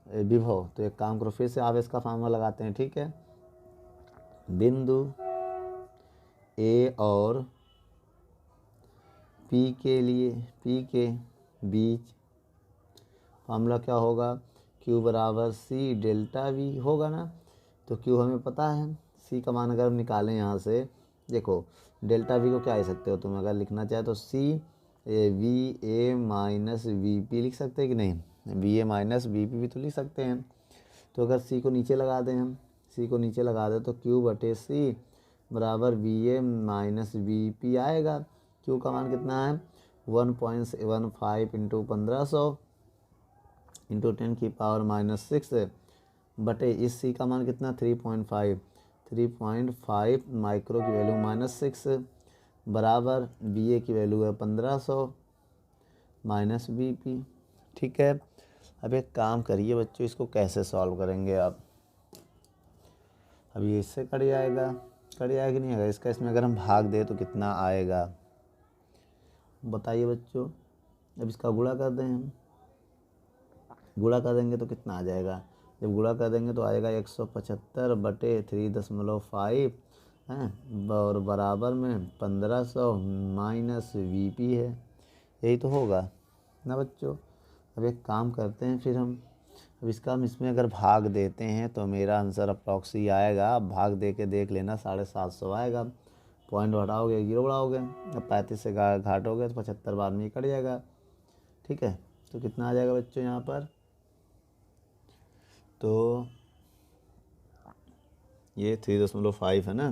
विभव। तो एक काम करो, फिर से आवेश का फार्मूला लगाते हैं। ठीक है, बिंदु A और P के लिए, P के बीच फार्मूला क्या होगा? Q बराबर C डेल्टा V होगा ना। तो Q हमें पता है, C का मान अगर हम निकालें यहाँ से, देखो डेल्टा V को क्या लिख सकते हो तुम, अगर लिखना चाहे तो C VA - VP लिख सकते हैं कि नहीं? VA - VP भी तो लिख सकते हैं। तो अगर C को नीचे लगा दें हम, C को नीचे लगा दें तो Q/C बराबर VA - VP आएगा। Q का मान कितना है? 1.75 इंटू 1500 इंटू 10⁻⁻6 बटे इस C का मान कितना? 3.5 माइक्रो की वैल्यू -6 बराबर BA की वैल्यू है 1500 -VP। ठीक है, अब एक काम करिए बच्चों, इसको कैसे सॉल्व करेंगे आप? अब ये इससे कट जाएगा, कट जाएगा कि नहीं आएगा? इसका इसमें अगर हम भाग दें तो कितना आएगा बताइए बच्चों? अब इसका गुणा कर दें हम, गुणा कर देंगे तो कितना आ जाएगा? जब गुणा कर देंगे तो आएगा 175/3.5 हैं, और बराबर में 1500 -VP है, यही तो होगा ना बच्चों। अब एक काम करते हैं फिर हम, अब इसका हम इसमें अगर भाग देते हैं तो मेरा आंसर अप्रॉक्सी आएगा। अब भाग दे के देख लेना, 750 आएगा। पॉइंट हटाओगे 0 बढ़ाओगे, अब 35 से घाटोगे तो 75 बाद में ही कट जाएगा। ठीक है, तो कितना आ जाएगा बच्चों यहाँ पर? तो ये 3.5 है ना,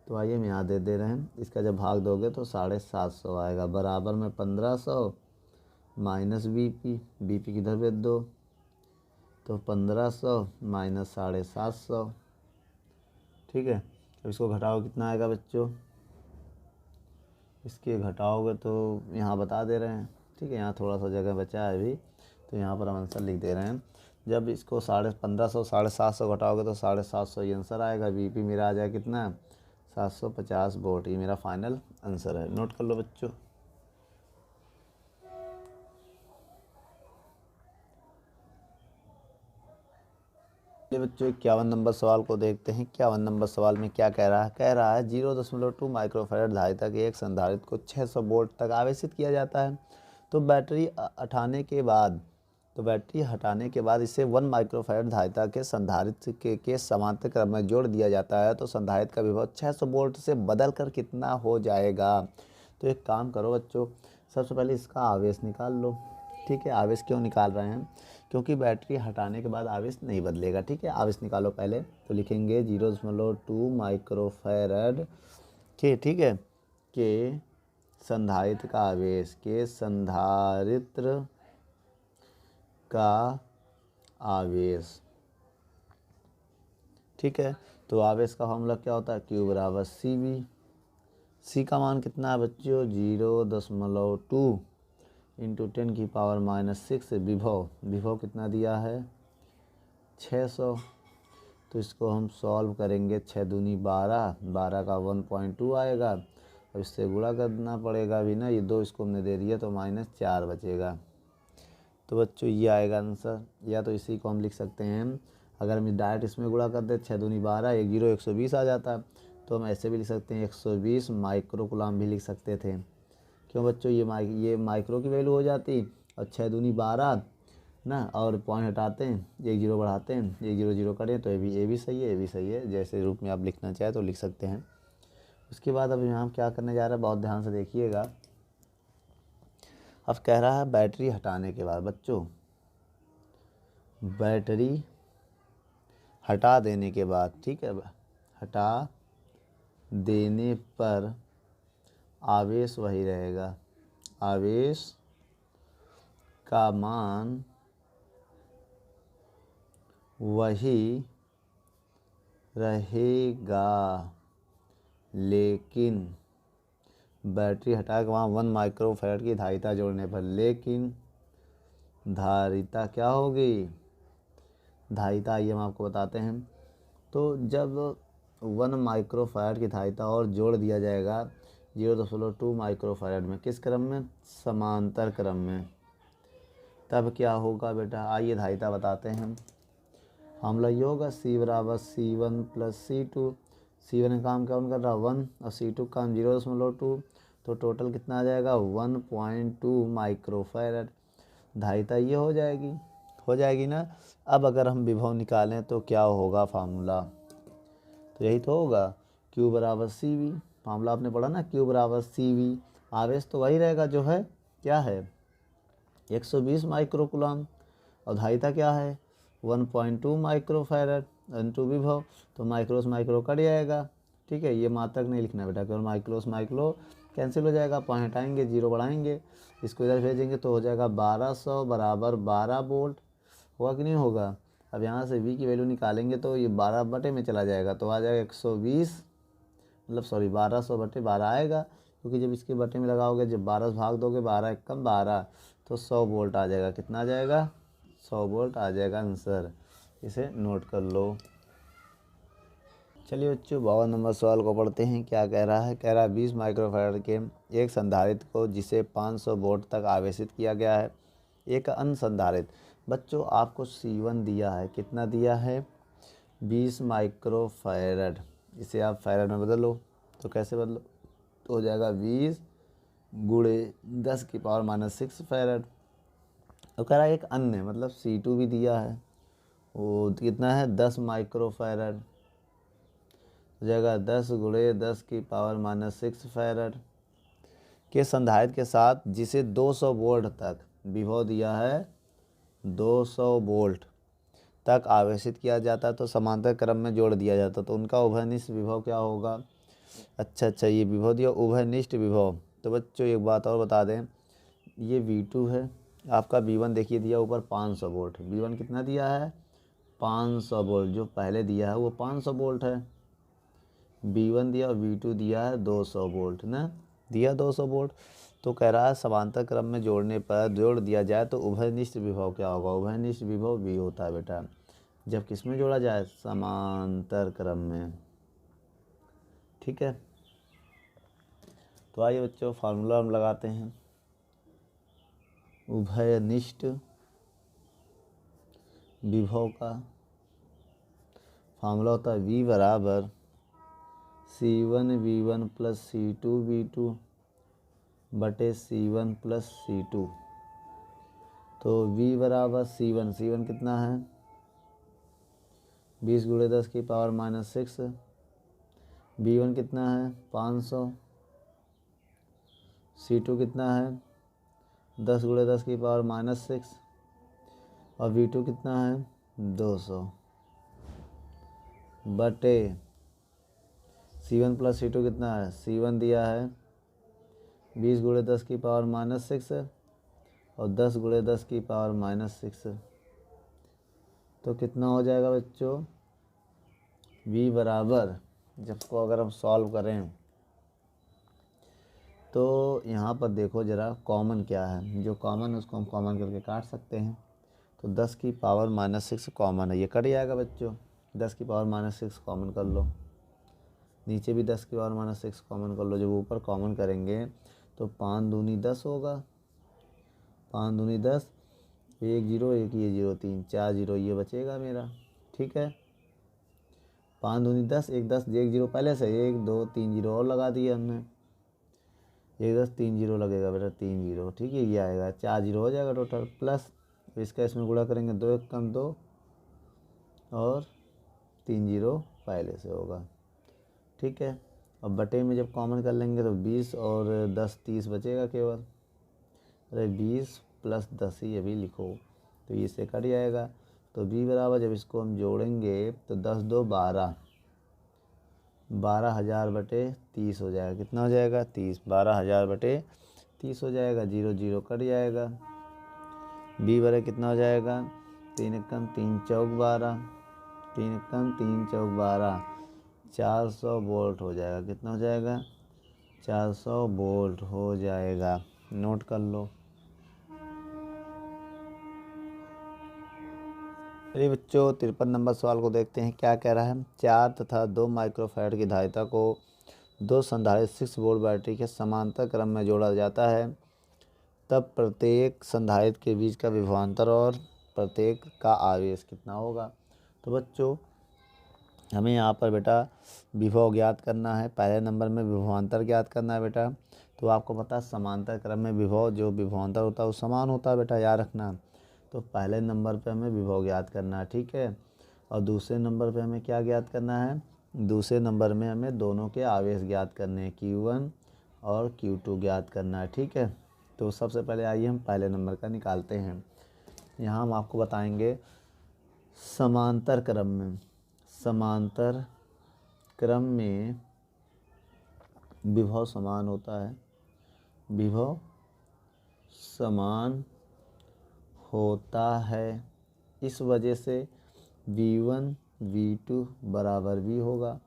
तो आइए हम यहाँ दे रहे हैं। इसका जब भाग दोगे तो 750 आएगा, बराबर में 1500 -VP, BP किधर भेज दो, तो 1500 -750। ठीक है, अब इसको घटाओ कितना आएगा बच्चों? इसके घटाओगे तो यहाँ बता दे रहे हैं, ठीक है। यहाँ थोड़ा सा जगह बचा है अभी, तो यहाँ पर हम आंसर लिख दे रहे हैं। जब इसको 1550 750 घटाओगे तो 750 ये आंसर आएगा। वीपी मेरा आ जाएगा कितना, 750 वोल्ट। ये मेरा फाइनल आंसर है, नोट कर लो बच्चों। चलिए बच्चों 51 नंबर सवाल को देखते हैं। 51 नंबर सवाल में क्या कह रहा है, कह रहा है 0.2 माइक्रोफैराड धारिता के एक संधारित्र को 600 वोल्ट तक आवेशित किया जाता है। तो बैटरी हटाने के बाद इसे 1 माइक्रोफैराड धारिता के संधारित्र के समांतर क्रम में जोड़ दिया जाता है। तो संधारित्र का विभव 600 वोल्ट से बदल कर कितना हो जाएगा। तो एक काम करो बच्चों, सबसे पहले इसका आवेश निकाल लो, ठीक है। आवेश क्यों निकाल रहे हैं, क्योंकि बैटरी हटाने के बाद आवेश नहीं बदलेगा, ठीक है। आवेश निकालो पहले, तो लिखेंगे 0.2 माइक्रोफैराड के, ठीक है, के संधारित्र का आवेश, के संधारित्र का आवेश, ठीक है। तो आवेश का फॉर्मूला क्या होता है, Q बराबर CV। सी का मान कितना है बच्चों, 0.2 इंटू 10⁻⁻6। विभव कितना दिया है, 600। तो इसको हम सॉल्व करेंगे, 6 दूनी 12, 12 का 1.2 आएगा। अब इससे गुणा करना पड़ेगा भी ना, ये 2 इसको हमने दे दिया तो -4 बचेगा। तो बच्चों ये आएगा आंसर। या तो इसी को हम लिख सकते हैं, अगर हम डायरेक्ट इसमें गुणा कर दे, 6 दूनी 12, 1 0 120 आ जाता है। तो हम ऐसे भी लिख सकते हैं, 120 माइक्रो कूलम भी लिख सकते थे। क्यों बच्चों, ये माइक्रो की वैल्यू हो जाती, और 6 दूनी 12 ना, और पॉइंट हटाते हैं, 1 0 बढ़ाते हैं, 1 0 0 करें तो ये भी सही है, ये भी सही है। जैसे रूप में आप लिखना चाहें तो लिख सकते हैं। उसके बाद अब यहाँ क्या करने जा रहा है, बहुत ध्यान से देखिएगा। अब कह रहा है बैटरी हटाने के बाद, बच्चों बैटरी हटा देने के बाद, ठीक है, हटा देने पर आवेश वही रहेगा, आवेश का मान वही रहेगा, लेकिन बैटरी हटा के वहाँ 1 माइक्रोफैराड की धारिता जोड़ने पर, लेकिन धारिता क्या होगी, धारिता आइए हम आपको बताते हैं। तो जब 1 माइक्रोफैराड की धारिता और जोड़ दिया जाएगा 0.2 माइक्रोफैराड में, किस क्रम में, समांतर क्रम में, तब क्या होगा बेटा, आइए धारिता बताते हैं। फॉर्मूला ये होगा, C बराबर C1 + C2। C1 का काम कौन कर रहा है, 1, और C2 का काम 0.2। तो टोटल कितना आ जाएगा, 1.2 माइक्रोफैराड। धारिता ये हो जाएगी ना। अब अगर हम विभव निकालें तो क्या होगा फार्मूला, तो यही तो होगा, Q बराबर CV। फार्मूला आपने पढ़ा ना, Q बराबर CV। आवेश तो वही रहेगा जो है, क्या है, 120 माइक्रो कूलम, और धारिता क्या है, 1.2 माइक्रोफैराड इंटू विभव। तो माइक्रो से माइक्रो कट जाएगा, ठीक है। ये मात्रक नहीं लिखना बेटा, केवल माइक्रो से माइक्रो कैंसिल हो जाएगा, पॉइंट हटाएंगे, 0 बढ़ाएंगे, इसको इधर भेजेंगे तो हो जाएगा 1200 बराबर 12 वोल्ट। होगा कि नहीं होगा। अब यहाँ से V की वैल्यू निकालेंगे तो ये 12 बटे में चला जाएगा, तो आ जाएगा 120, मतलब सॉरी 1200 बटे 12 आएगा, क्योंकि जब इसके बटे में लगाओगे, जब 12 भाग दोगे, 12 एकम 12, तो 100 वोल्ट आ जाएगा। कितना आ जाएगा, 100 वोल्ट आ जाएगा आंसर। इसे नोट कर लो। चलिए बच्चों 52 नंबर सवाल को पढ़ते हैं। क्या कह रहा है, कह रहा है 20 माइक्रोफैराड के एक संधारित्र को जिसे 500 वोल्ट तक आवेशित किया गया है, एक अन्य संधारित्र, बच्चों आपको C1 दिया है, कितना दिया है, 20 माइक्रोफैराड। इसे आप फैराड में बदलो, तो कैसे बदलो, तो हो जाएगा 20 × 10⁻⁻6 फैराड। तो कह रहा है एक अन्य, मतलब C2 भी दिया है, वो कितना है, 10 माइक्रोफैराड, हो जाएगा 10 × 10⁻⁻6 फैराड के संधारित्र के साथ, जिसे 200 वोल्ट तक विभव दिया है, 200 वोल्ट तक आवेशित किया जाता, तो समांतर क्रम में जोड़ दिया जाता, तो उनका उभयनिष्ठ विभव क्या होगा। अच्छा, ये विभव दिया, उभयनिष्ठ विभव। तो बच्चों एक बात और बता दें, ये V2 है, आपका V1 देखिए दिया ऊपर 500 वोल्ट, V1 कितना दिया है, 500 वोल्ट, जो पहले दिया है वो 500 वोल्ट है। V1 दिया और V2 दिया है 200 वोल्ट ना, दिया 200 वोल्ट। तो कह रहा है समांतर क्रम में जोड़ने पर जोड़ दिया जाए तो उभयनिष्ठ विभव क्या होगा। उभयनिष्ठ विभव V होता है बेटा जब किस में जोड़ा जाए, समांतर क्रम में। ठीक है, तो आइए बच्चों फार्मूला हम लगाते हैं। उभयनिष्ठ विभव का फार्मूला होता है V बराबर C1V1 प्लस C2V2 बटे C1 प्लस C2। तो V बराबर C1 कितना है 20 × 10 की पावर -6। V1 कितना है 500। C2 कितना है 10 × 10 की पावर -6 और V2 कितना है 200 बटे C1 प्लस C2 कितना है। C1 दिया है 20 × 10 की पावर -6 और 10 × 10 की पावर -6। तो कितना हो जाएगा बच्चों V बराबर, जब को अगर हम सॉल्व करें तो यहाँ पर देखो ज़रा कॉमन क्या है, जो कॉमन है उसको हम कॉमन करके काट सकते हैं। तो 10 की पावर -6 कॉमन है, ये कट जाएगा बच्चों। 10 की पावर -6 कॉमन कर लो, नीचे भी 10 की पावर -6 कॉमन कर लो। जब ऊपर कॉमन करेंगे तो 5 दूनी 10 होगा, 5 दूनी 10, 1 0 1 ये 0 3 4 0 ये बचेगा मेरा। ठीक है, 5 दूनी 10, 1 10 1 0 पहले से 1 2 3 0 और लगा दिए हमने, 1 10 3 0 लगेगा बेटा 3 0। ठीक है, ये आएगा 4 0 हो जाएगा टोटल। प्लस इसका इसमें गुणा करेंगे 2 1 कम 2 और 3 0 पहले से होगा। ठीक है, अब बटे में जब कॉमन कर लेंगे तो 20 और 10 30 बचेगा केवल। अरे 20 प्लस 10 ही अभी लिखो तो ये से कट जाएगा। तो V बराबर जब इसको हम जोड़ेंगे तो 10 2 12, 12,000 बटे 30 हो जाएगा। कितना हो जाएगा 30, 12,000 बटे 30 हो जाएगा। 0 0 कट जाएगा। V बराबर कितना हो जाएगा 3 एकम 3 चौक 12, 3 एकम 3 चौक 12, 400 वोल्ट हो जाएगा। कितना हो जाएगा 400 वोल्ट हो जाएगा। नोट कर लो। चलिए बच्चों 53 नंबर सवाल को देखते हैं, क्या कह रहा है। 4 तथा 2 माइक्रोफैराड की धारिता को 2 संधारित 6 वोल्ट बैटरी के समांतर क्रम में जोड़ा जाता है, तब प्रत्येक संधारित के बीच का विभवांतर और प्रत्येक का आवेश कितना होगा। तो बच्चों हमें यहाँ पर बेटा विभव ज्ञात करना है, पहले नंबर में विभवांतर ज्ञात करना है बेटा। तो आपको पता है समांतर क्रम में विभव जो विभवांतर होता है वो समान होता है बेटा, याद रखना। तो पहले नंबर पे हमें विभव ज्ञात करना है। ठीक है, और दूसरे नंबर पे हमें क्या ज्ञात करना है, दूसरे नंबर में हमें दोनों के आवेश ज्ञात करने हैं, Q1 और Q2 ज्ञात करना है। ठीक है, तो सबसे पहले आइए हम पहले नंबर का निकालते हैं। यहाँ हम आपको बताएंगे समांतर क्रम में, समांतर क्रम में विभव समान होता है, विभव समान होता है। इस वजह से V1 V2 बराबर V होगा।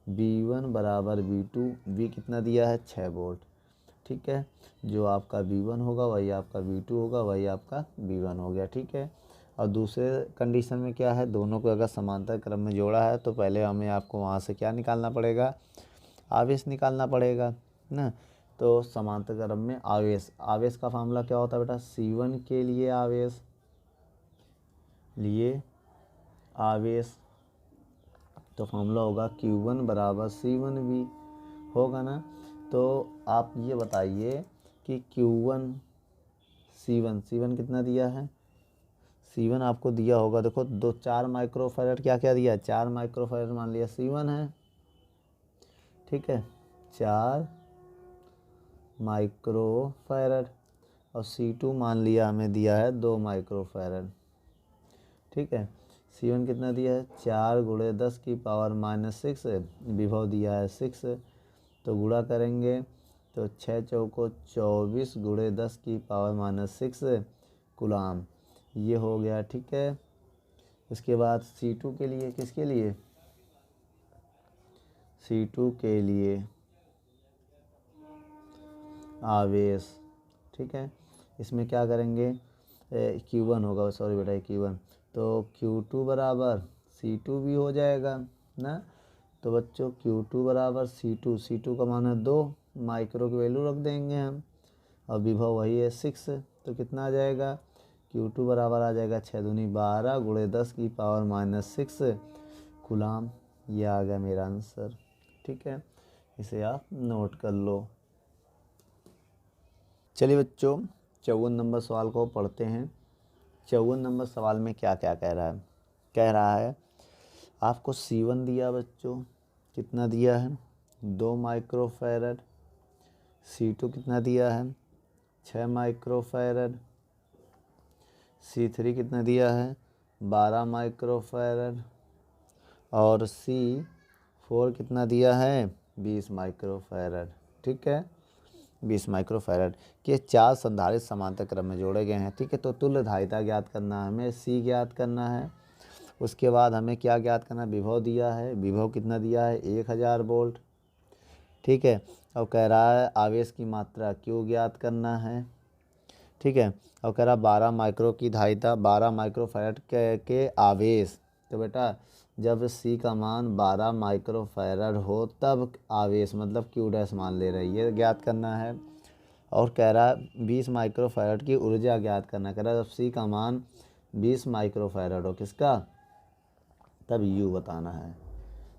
V1 बराबर V2, V कितना दिया है 6 वोल्ट। ठीक है, जो आपका V1 होगा वही आपका V2 होगा, वही आपका V1 हो गया। ठीक है, और दूसरे कंडीशन में क्या है, दोनों को अगर समांतर क्रम में जोड़ा है तो पहले हमें आपको वहाँ से क्या निकालना पड़ेगा, आवेश निकालना पड़ेगा ना। तो समांतर क्रम में आवेश, आवेश का फार्मूला क्या होता है बेटा, C1 के लिए आवेश, तो फार्मूला होगा Q1 बराबर C1V होगा ना। तो आप ये बताइए कि Q1 C1 कितना दिया है, C1 आपको दिया होगा, देखो 4 माइक्रोफैराड क्या क्या दिया है, 4 माइक्रोफैराड मान लिया C1 है। ठीक है, 4 माइक्रोफैराड और C2 मान लिया हमें दिया है 2 माइक्रोफैराड। ठीक है, C1 कितना दिया है 4 × 10 की पावर -6, विभव दिया है 6, तो गुणा करेंगे तो 6 चौको 24 × 10 की पावर -6 कूलाम, ये हो गया। ठीक है, इसके बाद C2 के लिए, किसके लिए, C2 के लिए आवेश। ठीक है, इसमें क्या करेंगे, Q1 होगा, सॉरी बेटा Q1, तो Q2 बराबर C2 भी हो जाएगा ना। तो बच्चों Q2 बराबर C2 का मान है 2, माइक्रो की वैल्यू रख देंगे हम, और विभव वही है 6। तो कितना आ जाएगा, Q2 बराबर आ जाएगा 6 दूनी 12 गुणे 10 की पावर -6 कूलाम। ये आ गया मेरा आंसर। ठीक है, इसे आप नोट कर लो। चलिए बच्चों 54 नंबर सवाल को पढ़ते हैं। 54 नंबर सवाल में क्या क्या कह रहा है, कह रहा है आपको C1 दिया बच्चों, कितना दिया है 2 माइक्रोफैरड, C2 कितना दिया है 6 माइक्रोफैरड, C3 कितना दिया है 12 माइक्रोफैरड, और C4 कितना दिया है 20 माइक्रोफैरड। ठीक है, 20 माइक्रोफैरड के 4 संधारित्र समांतर क्रम में जोड़े गए हैं। ठीक है, तो तुल्य धारिता ज्ञात करना है हमें, C ज्ञात करना है। उसके बाद हमें क्या ज्ञात करना है, विभव दिया है, विभव कितना दिया है 1000 वोल्ट। ठीक है, अब कह रहा है आवेश की मात्रा Q ज्ञात करना है। ठीक है, अब कह रहा 12 माइक्रो की धारिता, 12 माइक्रोफैरड के आवेश। तो बेटा जब C का मान 12 माइक्रोफैरड हो तब आवेश मतलब Q डैश मान ले रही है, ज्ञात करना है। और कह रहा है 20 माइक्रोफैरड की ऊर्जा ज्ञात करना, कह रहा है जब C का मान 20 माइक्रोफैरड हो किसका, तब U बताना है।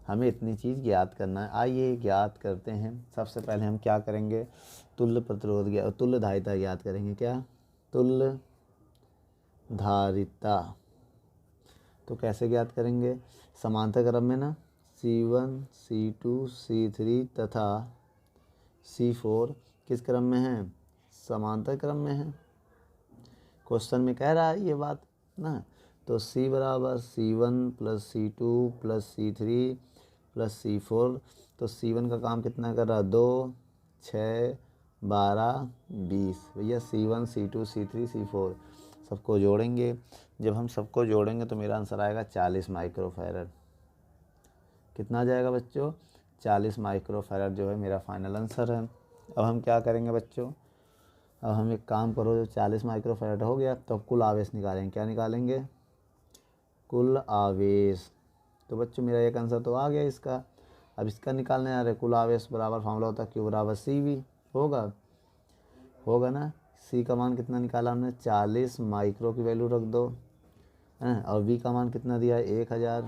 हमें इतनी चीज़ ज्ञात करना है। आइए ज्ञात करते हैं। सबसे पहले हम क्या करेंगे, तुल्य प्रतिरोध तुल्य धारिता ज्ञात करेंगे। क्या, तुल्य धारिता। तो कैसे ज्ञात करेंगे, समांतर क्रम में ना C1 C2 C3 तथा C4 किस क्रम में है, समांतर क्रम में है। क्वेश्चन में कह रहा है ये बात ना। तो C बराबर C1 plus C2 plus C3 plus C4। तो C1 का काम कितना कर रहा है 2 6 12 20। भैया C1 C2 C3 C4 सबको जोड़ेंगे। जब हम सबको जोड़ेंगे तो मेरा आंसर आएगा 40 माइक्रोफैरड। कितना आ जाएगा बच्चों, 40 माइक्रोफैरड जो है मेरा फाइनल आंसर है। अब हम क्या करेंगे बच्चों, अब हम एक काम करो, जो 40 माइक्रोफैरड हो गया तो अब कुल आवेश निकालेंगे। क्या निकालेंगे, कुल आवेश। तो बच्चों मेरा एक आंसर तो आ गया इसका। अब इसका निकालने आ रहे, कुल आवेश बराबर फॉर्मूला होता है Q बराबर CV होगा ना। C का मान कितना निकाला हमने 40 माइक्रो की वैल्यू रख दो हैं, और V का मान कितना दिया है 1000।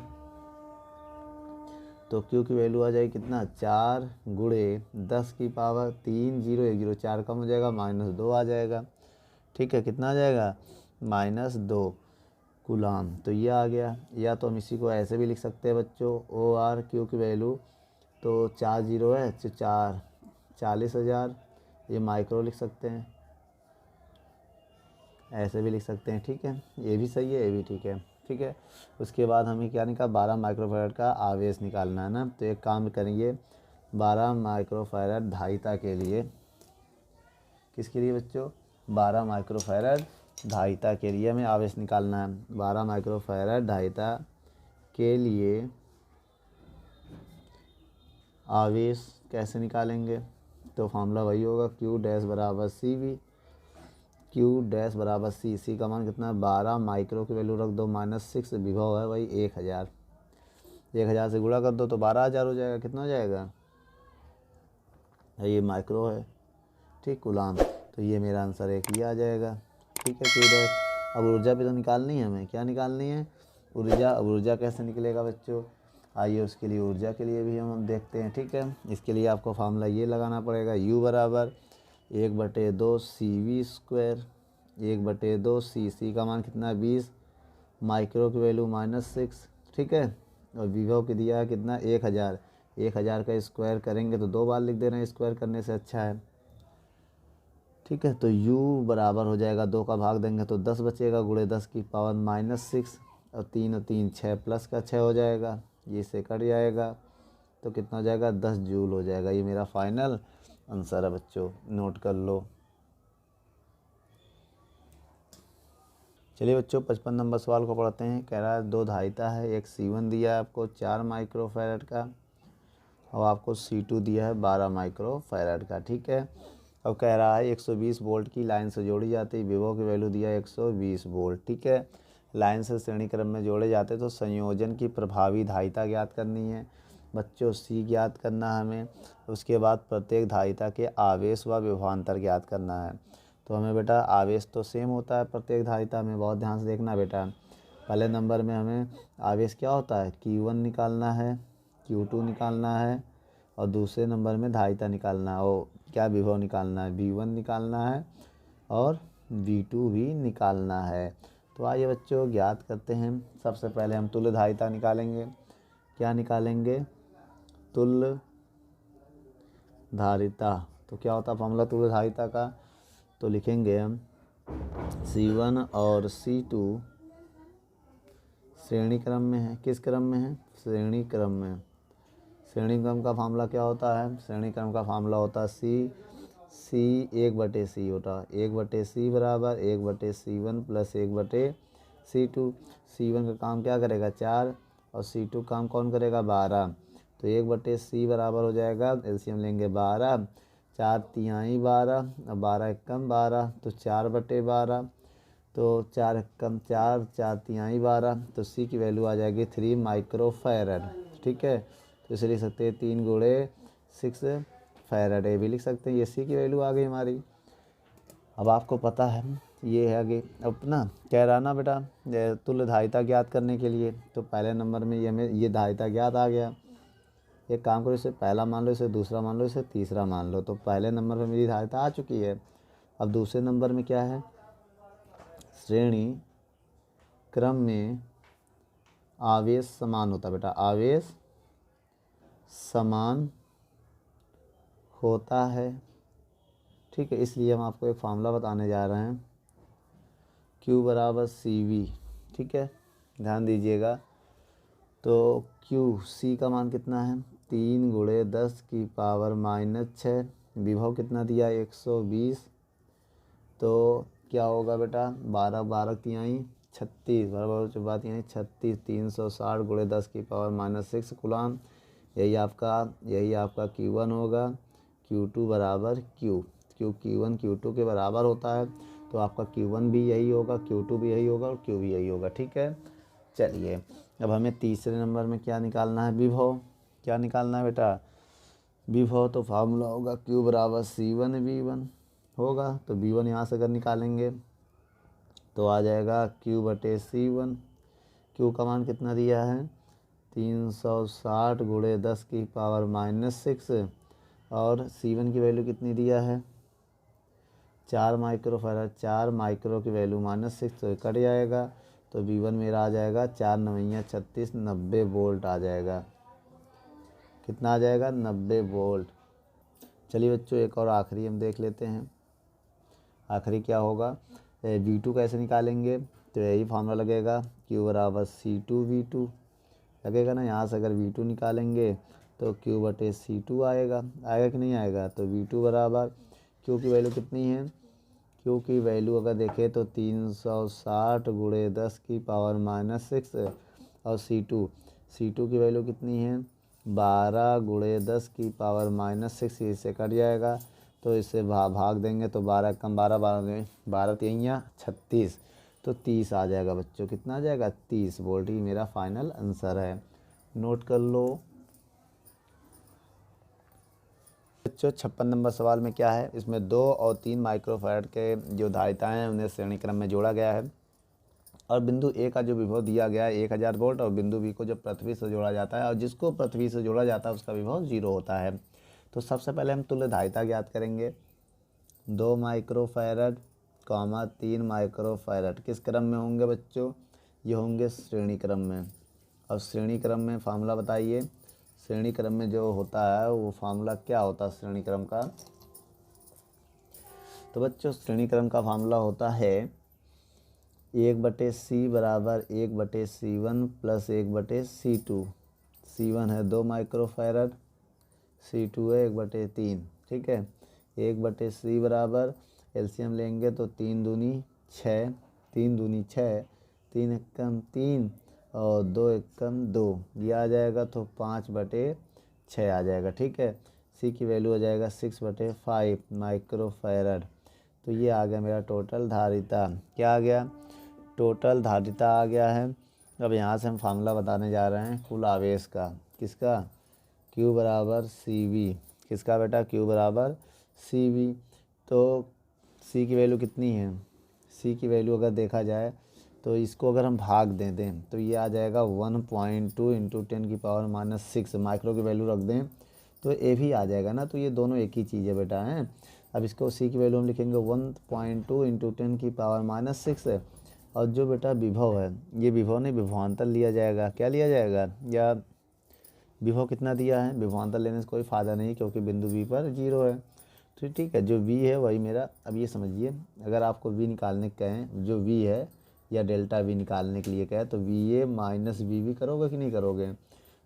तो Q की वैल्यू आ जाएगी कितना 4 गुणे 10 की पावर 3 0 1 0 4 कम हो जाएगा -2 आ जाएगा। ठीक है, कितना आ जाएगा -2 कूलाम। तो ये आ गया। या तो हम इसी को ऐसे भी लिख सकते हैं बच्चों, OR Q की वैल्यू तो 4 0 है तो 40,000, ये माइक्रो लिख सकते हैं, ऐसे भी लिख सकते हैं। ठीक है, ये भी सही है, ये भी ठीक है। ठीक है, उसके बाद हमें क्या निकाला 12 माइक्रोफैरड का आवेश निकालना है ना। तो एक काम करेंगे 12 माइक्रोफैरड धारिता के लिए, किसके लिए बच्चों 12 माइक्रोफैरड धारिता के लिए हमें आवेश निकालना है। 12 माइक्रोफैरड धारिता के लिए आवेश कैसे निकालेंगे, तो फार्मूला वही होगा Q डैश बराबर CV। Q डैश बराबर C का मान कितना है 12 माइक्रो की वैल्यू रख दो -6, विभव है भाई 1000, 1000 से गुणा कर दो तो 12000 हो जाएगा। कितना हो जाएगा, ये माइक्रो है। ठीक, कूलाम। तो ये मेरा आंसर एक ही आ जाएगा। ठीक है, Q डैश। अब ऊर्जा भी तो निकालनी है हमें, क्या निकालनी है ऊर्जा। अब ऊर्जा कैसे निकलेगा बच्चों, आइए उसके लिए ऊर्जा के लिए भी हम देखते हैं। ठीक है, इसके लिए आपको फार्मूला ये लगाना पड़ेगा, U बराबर 1/2 CV², 1/2 C का मान कितना 20, माइक्रो की वैल्यू -6। ठीक है, और विभव की दिया है कितना 1000, 1000 का स्क्वायर करेंगे तो 2 बार लिख दे रहे हैं, स्क्वायर करने से अच्छा है। ठीक है, तो U बराबर हो जाएगा 2 का भाग देंगे तो 10 बचेगा, गुणे 10 की पावर -6, और 3 और 3 6 प्लस का 6 हो जाएगा, ये से कट जाएगा तो कितना हो जाएगा 10 जूल हो जाएगा। ये मेरा फाइनल आंसर है बच्चों, नोट कर लो। चलिए बच्चों 55 नंबर सवाल को पढ़ते हैं। कह रहा है 2 धारिता है, एक C1 दिया है आपको 4 माइक्रोफैरड का, और आपको C2 दिया है 12 माइक्रोफैरड का। ठीक है, अब कह रहा है 120 वोल्ट की लाइन से जोड़ी जाती है, विभव की वैल्यू दिया 120 वोल्ट। ठीक है, लाइन से श्रेणी क्रम में जोड़े जाते तो संयोजन की प्रभावी धारिता ज्ञात करनी है बच्चों, सी ज्ञात करना है हमें। उसके बाद प्रत्येक धारिता के आवेश व विभवांतर ज्ञात करना है। तो हमें बेटा आवेश तो सेम होता है प्रत्येक धारिता में, बहुत ध्यान से देखना बेटा। पहले नंबर में हमें आवेश क्या होता है, Q1 निकालना है, Q2 निकालना है, और दूसरे नंबर में धारिता निकालना है, और क्या विभव निकालना है, V1 निकालना है और V2 भी निकालना है। तो आइए बच्चों ज्ञात करते हैं। सबसे पहले हम तुल्य धारिता निकालेंगे। क्या निकालेंगे, तुल्य धारिता। तो क्या होता है फॉर्मूला तुल्य धारिता का, तो लिखेंगे हम C1 और C2 श्रेणी क्रम में है। किस क्रम में है, श्रेणी क्रम में। श्रेणी क्रम का फार्मूला क्या होता है, श्रेणी क्रम का फार्मूला होता है C 1/C होता है, 1/C बराबर 1/C1 प्लस 1/C2। C1 का काम क्या करेगा 4 और C2 काम कौन करेगा 12। तो 1/C बराबर हो जाएगा, एलसीएम लेंगे 12, 4 तिहाई 12 और 12 एकम 12, तो 4/12, तो 4 एकम 4, 4 तिहाई 12, तो सी की वैल्यू आ जाएगी 3 माइक्रोफैरड। ठीक है, तो इसे लिख सकते हैं 3 गुणे 6 फैरड, ये भी लिख सकते हैं। ये सी की वैल्यू आ गई हमारी। अब आपको पता है ये है आगे अपना कह रहा ना बेटा तुल्य धारिता ज्ञात करने के लिए, तो पहले नंबर में ये धारिता ज्ञात आ गया। एक काम करो, इसे पहला मान लो, इसे दूसरा मान लो, इसे तीसरा मान लो। तो पहले नंबर पर मेरी धारिता आ चुकी है। अब दूसरे नंबर में क्या है, श्रेणी क्रम में आवेश समान होता है बेटा, आवेश समान होता है। ठीक है, इसलिए हम आपको एक फार्मूला बताने जा रहे हैं, Q बराबर CV। ठीक है, ध्यान दीजिएगा। तो Q C का मान कितना है 3 गुणे 10 की पावर -6, विभव कितना दिया 120। तो क्या होगा बेटा 12 12 तिहाई 36 बराबर 14 तिहाई 36, 360 गुणे 10 की पावर -6 कूलम। यही आपका Q1 होगा। Q2 बराबर Q Q1 Q2 के बराबर होता है, तो आपका Q1 भी यही होगा, Q2 भी यही होगा और Q भी यही होगा। ठीक है, चलिए अब हमें तीसरे नंबर में क्या निकालना है, विभव। क्या निकालना है बेटा विभव, तो फार्मूला होगा Q बराबर C1 V1 होगा। तो V1 यहाँ से अगर निकालेंगे तो आ जाएगा Q/C1। Q का मान कितना दिया है 360 गुणे 10 की पावर -6, और C1 की वैल्यू कितनी दिया है 4 माइक्रोफैरड, 4 माइक्रो की वैल्यू -6, तो कट जाएगा। तो V1 मेरा आ जाएगा 4 9 36, 90 वोल्ट आ जाएगा। कितना आ जाएगा 90 वोल्ट। चलिए बच्चों एक और आखिरी हम देख लेते हैं। आखिरी क्या होगा, V2 कैसे निकालेंगे, तो यही फार्मूला लगेगा Q बराबर C2 V2 लगेगा ना। यहाँ से अगर V2 निकालेंगे तो Q/C2 आएगा कि नहीं आएगा। तो V2 बराबर Q की वैल्यू कितनी है, Q की वैल्यू अगर देखें तो 360 गुणे 10 की पावर -6, और C2 की वैल्यू कितनी है 12 गुणे 10 की पावर -6, इससे कट जाएगा। तो इससे भाग देंगे तो 12 कम 12 12 तिहाई 36, तो 30 आ जाएगा बच्चों। कितना आ जाएगा 30 वोल्ट। ही मेरा फाइनल आंसर है, नोट कर लो बच्चों। 56 नंबर सवाल में क्या है, इसमें 2 और 3 माइक्रोफैरड के जो धारिताएँ हैं उन्हें श्रेणी क्रम में जोड़ा गया है, और बिंदु ए का जो विभव दिया गया है 1000 वोल्ट, और बिंदु बी को जो पृथ्वी से जोड़ा जाता है, और जिसको पृथ्वी से जोड़ा जाता है उसका विभव 0 होता है। तो सबसे पहले हम तुल्य धारिता ज्ञात करेंगे। 2 माइक्रोफैरड 3 माइक्रोफैरड किस क्रम में होंगे बच्चों, ये होंगे श्रेणी क्रम में। अब श्रेणी क्रम में फार्मूला बताइए, श्रेणी क्रम में जो होता है वो फार्मूला क्या होता है श्रेणी क्रम का। तो बच्चों श्रेणी क्रम का फार्मूला होता है 1/C बराबर 1/C1 प्लस 1/C2। C1 है 2 माइक्रोफैरड, C2 है 1/3। ठीक है, 1/C बराबर एलसीएम लेंगे तो 3 दूनी 6, 3 दूनी 6, 3 एकम 3 और 2 एकम 2, ये आ जाएगा तो 5/6 आ जाएगा। ठीक है, सी की वैल्यू हो जाएगा 6/5 माइक्रोफैरड। तो ये आ गया मेरा टोटल धारिता। क्या आ गया? टोटल धारिता आ गया है। अब यहाँ से हम फार्मूला बताने जा रहे हैं कुल आवेश का। किसका? Q बराबर CV। किसका बेटा? Q बराबर CV। तो C की वैल्यू कितनी है? C की वैल्यू अगर देखा जाए तो इसको अगर हम भाग दें तो ये आ जाएगा 1.2 × 10⁻⁻6 माइक्रो की वैल्यू रख दें तो ये भी आ जाएगा ना। तो ये दोनों एक ही चीज़ है बेटा हैं। अब इसको C की वैल्यू हम लिखेंगे 1.2 × 10⁻6 है। और जो बेटा विभव है, ये विभव नहीं विभवांतर लिया जाएगा। क्या लिया जाएगा? या विभव कितना दिया है? विभवांतर लेने से कोई फ़ायदा नहीं क्योंकि बिंदु V पर 0 है। तो ठीक है, जो V है वही मेरा। अब ये समझिए, अगर आपको V निकालने कहें, जो V है या डेल्टा V निकालने के लिए कहें तो VA माइनस VB करोगे कि नहीं करोगे?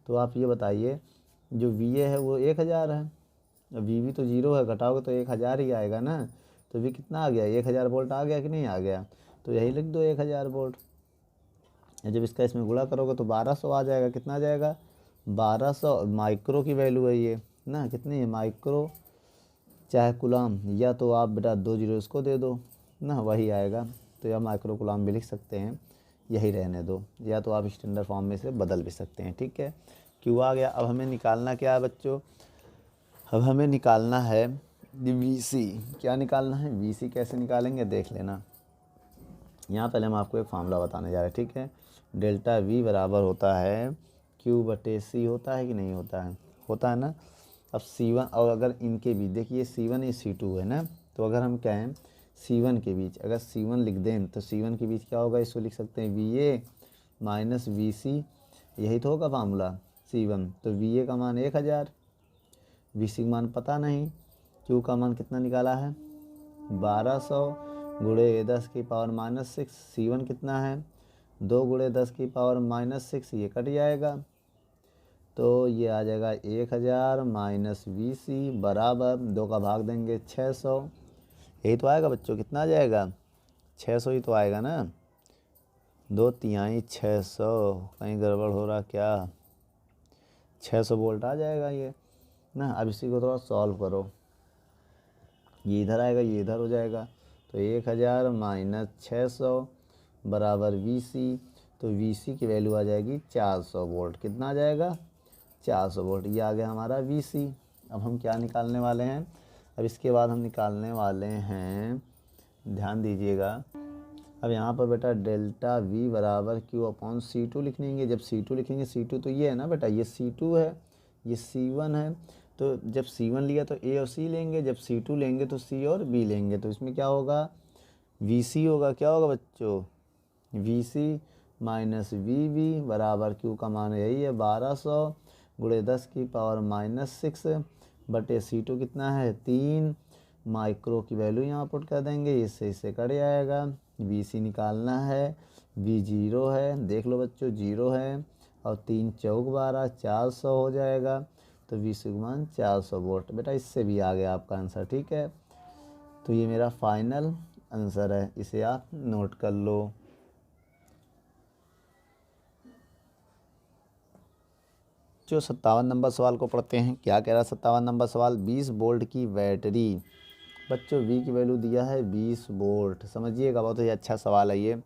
तो आप ये बताइए, जो VA है वो 1000 है, VB तो 0 है, घटाओगे तो 1000 ही आएगा ना। तो V कितना आ गया? 1000 वोल्ट आ गया कि नहीं आ गया? तो यही लिख दो 1000 वोल्ट। जब इसका इसमें गुणा करोगे तो 1200 आ जाएगा। कितना आ जाएगा? 1200। माइक्रो की वैल्यू है ये ना, कितनी है? माइक्रो चाहे कुलाम, या तो आप बेटा 2 जीरो इसको दे दो ना, वही आएगा। तो या माइक्रो कुलाम भी लिख सकते हैं, यही रहने दो, या तो आप स्टैंडर्ड फॉर्म में से बदल भी सकते हैं। ठीक है, क्यों आ गया। अब हमें निकालना क्या है बच्चों? अब हमें निकालना है VC। क्या निकालना है? VC कैसे निकालेंगे देख लेना। यहाँ पहले हम आपको एक फार्मूला बताने जा रहे हैं। ठीक है, डेल्टा V बराबर होता है Q/C। होता है कि नहीं होता है? होता है ना। अब C1 और अगर इनके बीच देखिए C1 या C2 है ना, तो अगर हम कहें C1 के बीच, अगर C1 लिख दें तो C1 के बीच क्या होगा? इसको लिख सकते हैं VA माइनस VC। यही तो होगा फार्मूला C1। तो VA का मान 1000, VC का मान पता नहीं, Q का मान कितना निकाला है? 1200 गुणे 10⁻⁻6। C1 कितना है? 2 गुणे 10⁻⁻6। ये कट जाएगा तो ये आ जाएगा 1000 माइनस VC बराबर 2 का भाग देंगे 600। यही तो आएगा बच्चों। कितना आ जाएगा? 600 ही तो आएगा ना। 2×3 600। कहीं गड़बड़ हो रहा क्या? 600 वोल्ट आ जाएगा ये ना। अब इसी को थोड़ा सॉल्व करो, ये इधर आएगा, ये इधर हो जाएगा। तो 1000 माइनस 600 बराबर VC। तो VC की वैल्यू आ जाएगी 400 वोल्ट। कितना आ जाएगा? 400 वोल्ट। ये आ गया हमारा VC। अब हम क्या निकालने वाले हैं? अब इसके बाद हम निकालने वाले हैं, ध्यान दीजिएगा, अब यहाँ पर बेटा डेल्टा V बराबर Q/C2 लिख लेंगे। जब C2 लिखेंगे, C2 तो ये है ना बेटा, ये C2 है, ये C1 है। तो जब C1 लिया तो A और C लेंगे, जब C2 लेंगे तो C और B लेंगे। तो इसमें क्या होगा? VC होगा। क्या होगा बच्चों? VC माइनस VB बराबर Q का मान यही है 1200 गुणे 10⁻⁻6 बटे C2 कितना है? 3 माइक्रो की वैल्यू यहाँ पुट कर देंगे, इससे इससे कट जाएगा। VC निकालना है, V 0 है, देख लो बच्चों 0 है, और 3 चौक 12 400 हो जाएगा। तो VC का मान 400 वोल्ट। बेटा इससे भी आ गया आपका आंसर। ठीक है, तो ये मेरा फाइनल आंसर है, इसे आप नोट कर लो। जो 57 नंबर सवाल को पढ़ते हैं, क्या कह रहा है 57 नंबर सवाल? 20 वोल्ट की बैटरी। बच्चों V की वैल्यू दिया है 20 वोल्ट। समझिएगा, बहुत ही अच्छा सवाल है ये।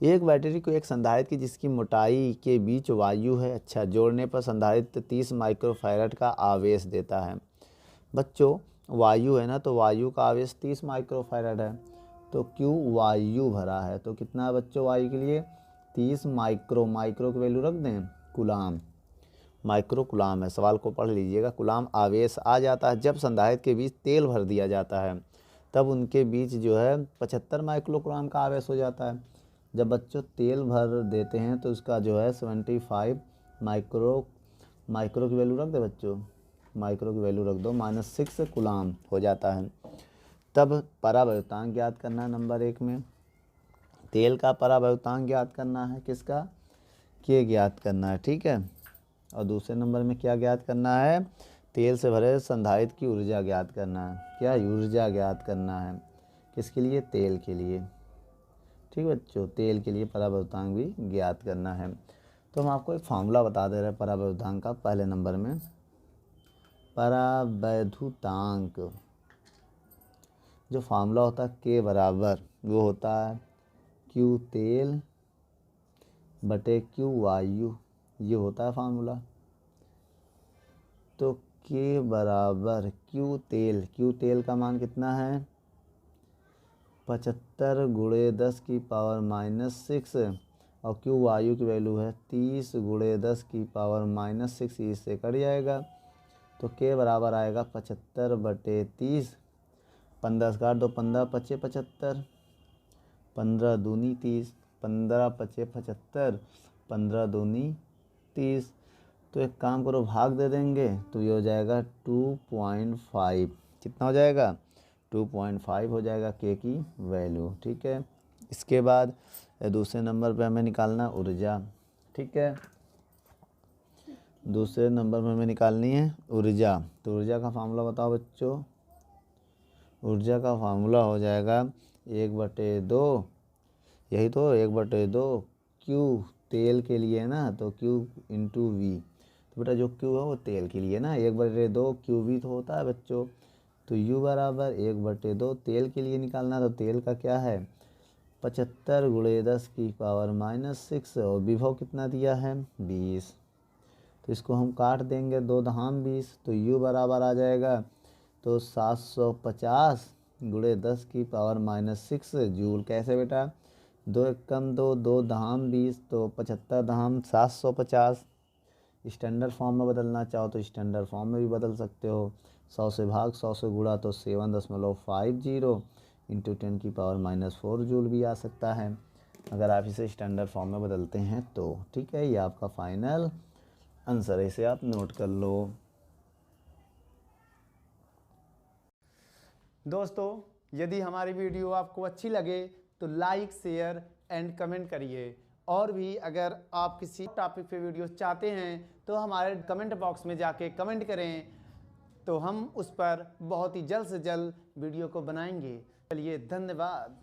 एक बैटरी को एक संधारित्र की जिसकी मोटाई के बीच वायु है, अच्छा, जोड़ने पर संधारित्र 30 माइक्रोफैरड का आवेश देता है। बच्चों वायु है ना, तो वायु का आवेश 30 माइक्रोफैरड है। तो Q वायु भरा है, तो कितना है बच्चों वायु के लिए? 30 माइक्रो। माइक्रो की वैल्यू रख दें कुलाम। माइक्रो कुलाम है, सवाल को पढ़ लीजिएगा। कुलाम आवेश आ जाता है जब संधारित्र के बीच तेल भर दिया जाता है, तब उनके बीच जो है 75 माइक्रो कुलाम का आवेश हो जाता है। जब बच्चों तेल भर देते हैं तो उसका जो है 75 माइक्रो की वैल्यू रख दे बच्चों, माइक्रो की वैल्यू रख दो -6 कुलाम हो जाता है। तब परावैद्युतांक ज्ञात करना है। नंबर 1 में तेल का परावैद्युतांक ज्ञात करना है, किसका? K ज्ञात करना है। ठीक है, और दूसरे नंबर में क्या ज्ञात करना है? तेल से भरे संधारित्र की ऊर्जा ज्ञात करना है। क्या? ऊर्जा ज्ञात करना है। किसके लिए? तेल के लिए। ठीक बच्चों, तेल के लिए परावैद्युतांक भी ज्ञात करना है। तो हम आपको एक फार्मूला बता दे रहे हैं परावैद्युतांक का पहले नंबर में। परावैद्युतांक, जो फार्मूला होता है के बराबर वो होता है क्यू तेल बटे क्यू वायु, ये होता है फार्मूला। तो के बराबर क्यू तेल का मान कितना है 75 गुणे 10 की पावर -6 और क्यू वायु की वैल्यू है 30 गुणे 10 की पावर -6, इससे कट जाएगा। तो के बराबर आएगा 75 बटे 30, 15 काट दो 15 पचे 75, 15 दूनी 30, 15 पचे 75, 15 दूनी 30। तो एक काम करो भाग दे देंगे तो ये हो जाएगा 2.5, कितना हो जाएगा 2.5 हो जाएगा के की वैल्यू। ठीक है, इसके बाद दूसरे नंबर पे हमें निकालना ऊर्जा। ठीक है, दूसरे नंबर में हमें निकालनी है ऊर्जा। तो ऊर्जा का फार्मूला बताओ बच्चों। ऊर्जा का फार्मूला हो जाएगा 1/2, यही तो 1/2 क्यू तेल के लिए ना, तो क्यू इंटू वी। तो बेटा जो क्यू है वो तेल के लिए ना, 1/2 क्यू वी तो होता है बच्चों। तो यू बराबर 1/2 तेल के लिए निकालना, तो तेल का क्या है 75 गुणे 10 की पावर -6 और विभव कितना दिया है 20। तो इसको हम काट देंगे 2 दहाम 20, तो यू बराबर आ जाएगा तो 750 गुणे 10 की पावर -6 जूल। कैसे बेटा 2 एकम 2, 2 दहाम 20, तो 75 दहाम 750। स्टैंडर्ड फॉर्म में बदलना चाहो तो स्टैंडर्ड फॉर्म में भी बदल सकते हो। 100 से भाग 100 से गुणा तो 7.50 इंटू 10 की पावर -4 जूल भी आ सकता है, अगर आप इसे स्टैंडर्ड फॉर्म में बदलते हैं तो। ठीक है, ये आपका फाइनल आंसर है, इसे आप नोट कर लो। दोस्तों यदि हमारी वीडियो आपको अच्छी लगे तो लाइक शेयर एंड कमेंट करिए। और भी अगर आप किसी टॉपिक पे वीडियो चाहते हैं तो हमारे कमेंट बॉक्स में जाके कमेंट करें, तो हम उस पर बहुत ही जल्द से जल्द वीडियो को बनाएंगे। चलिए धन्यवाद।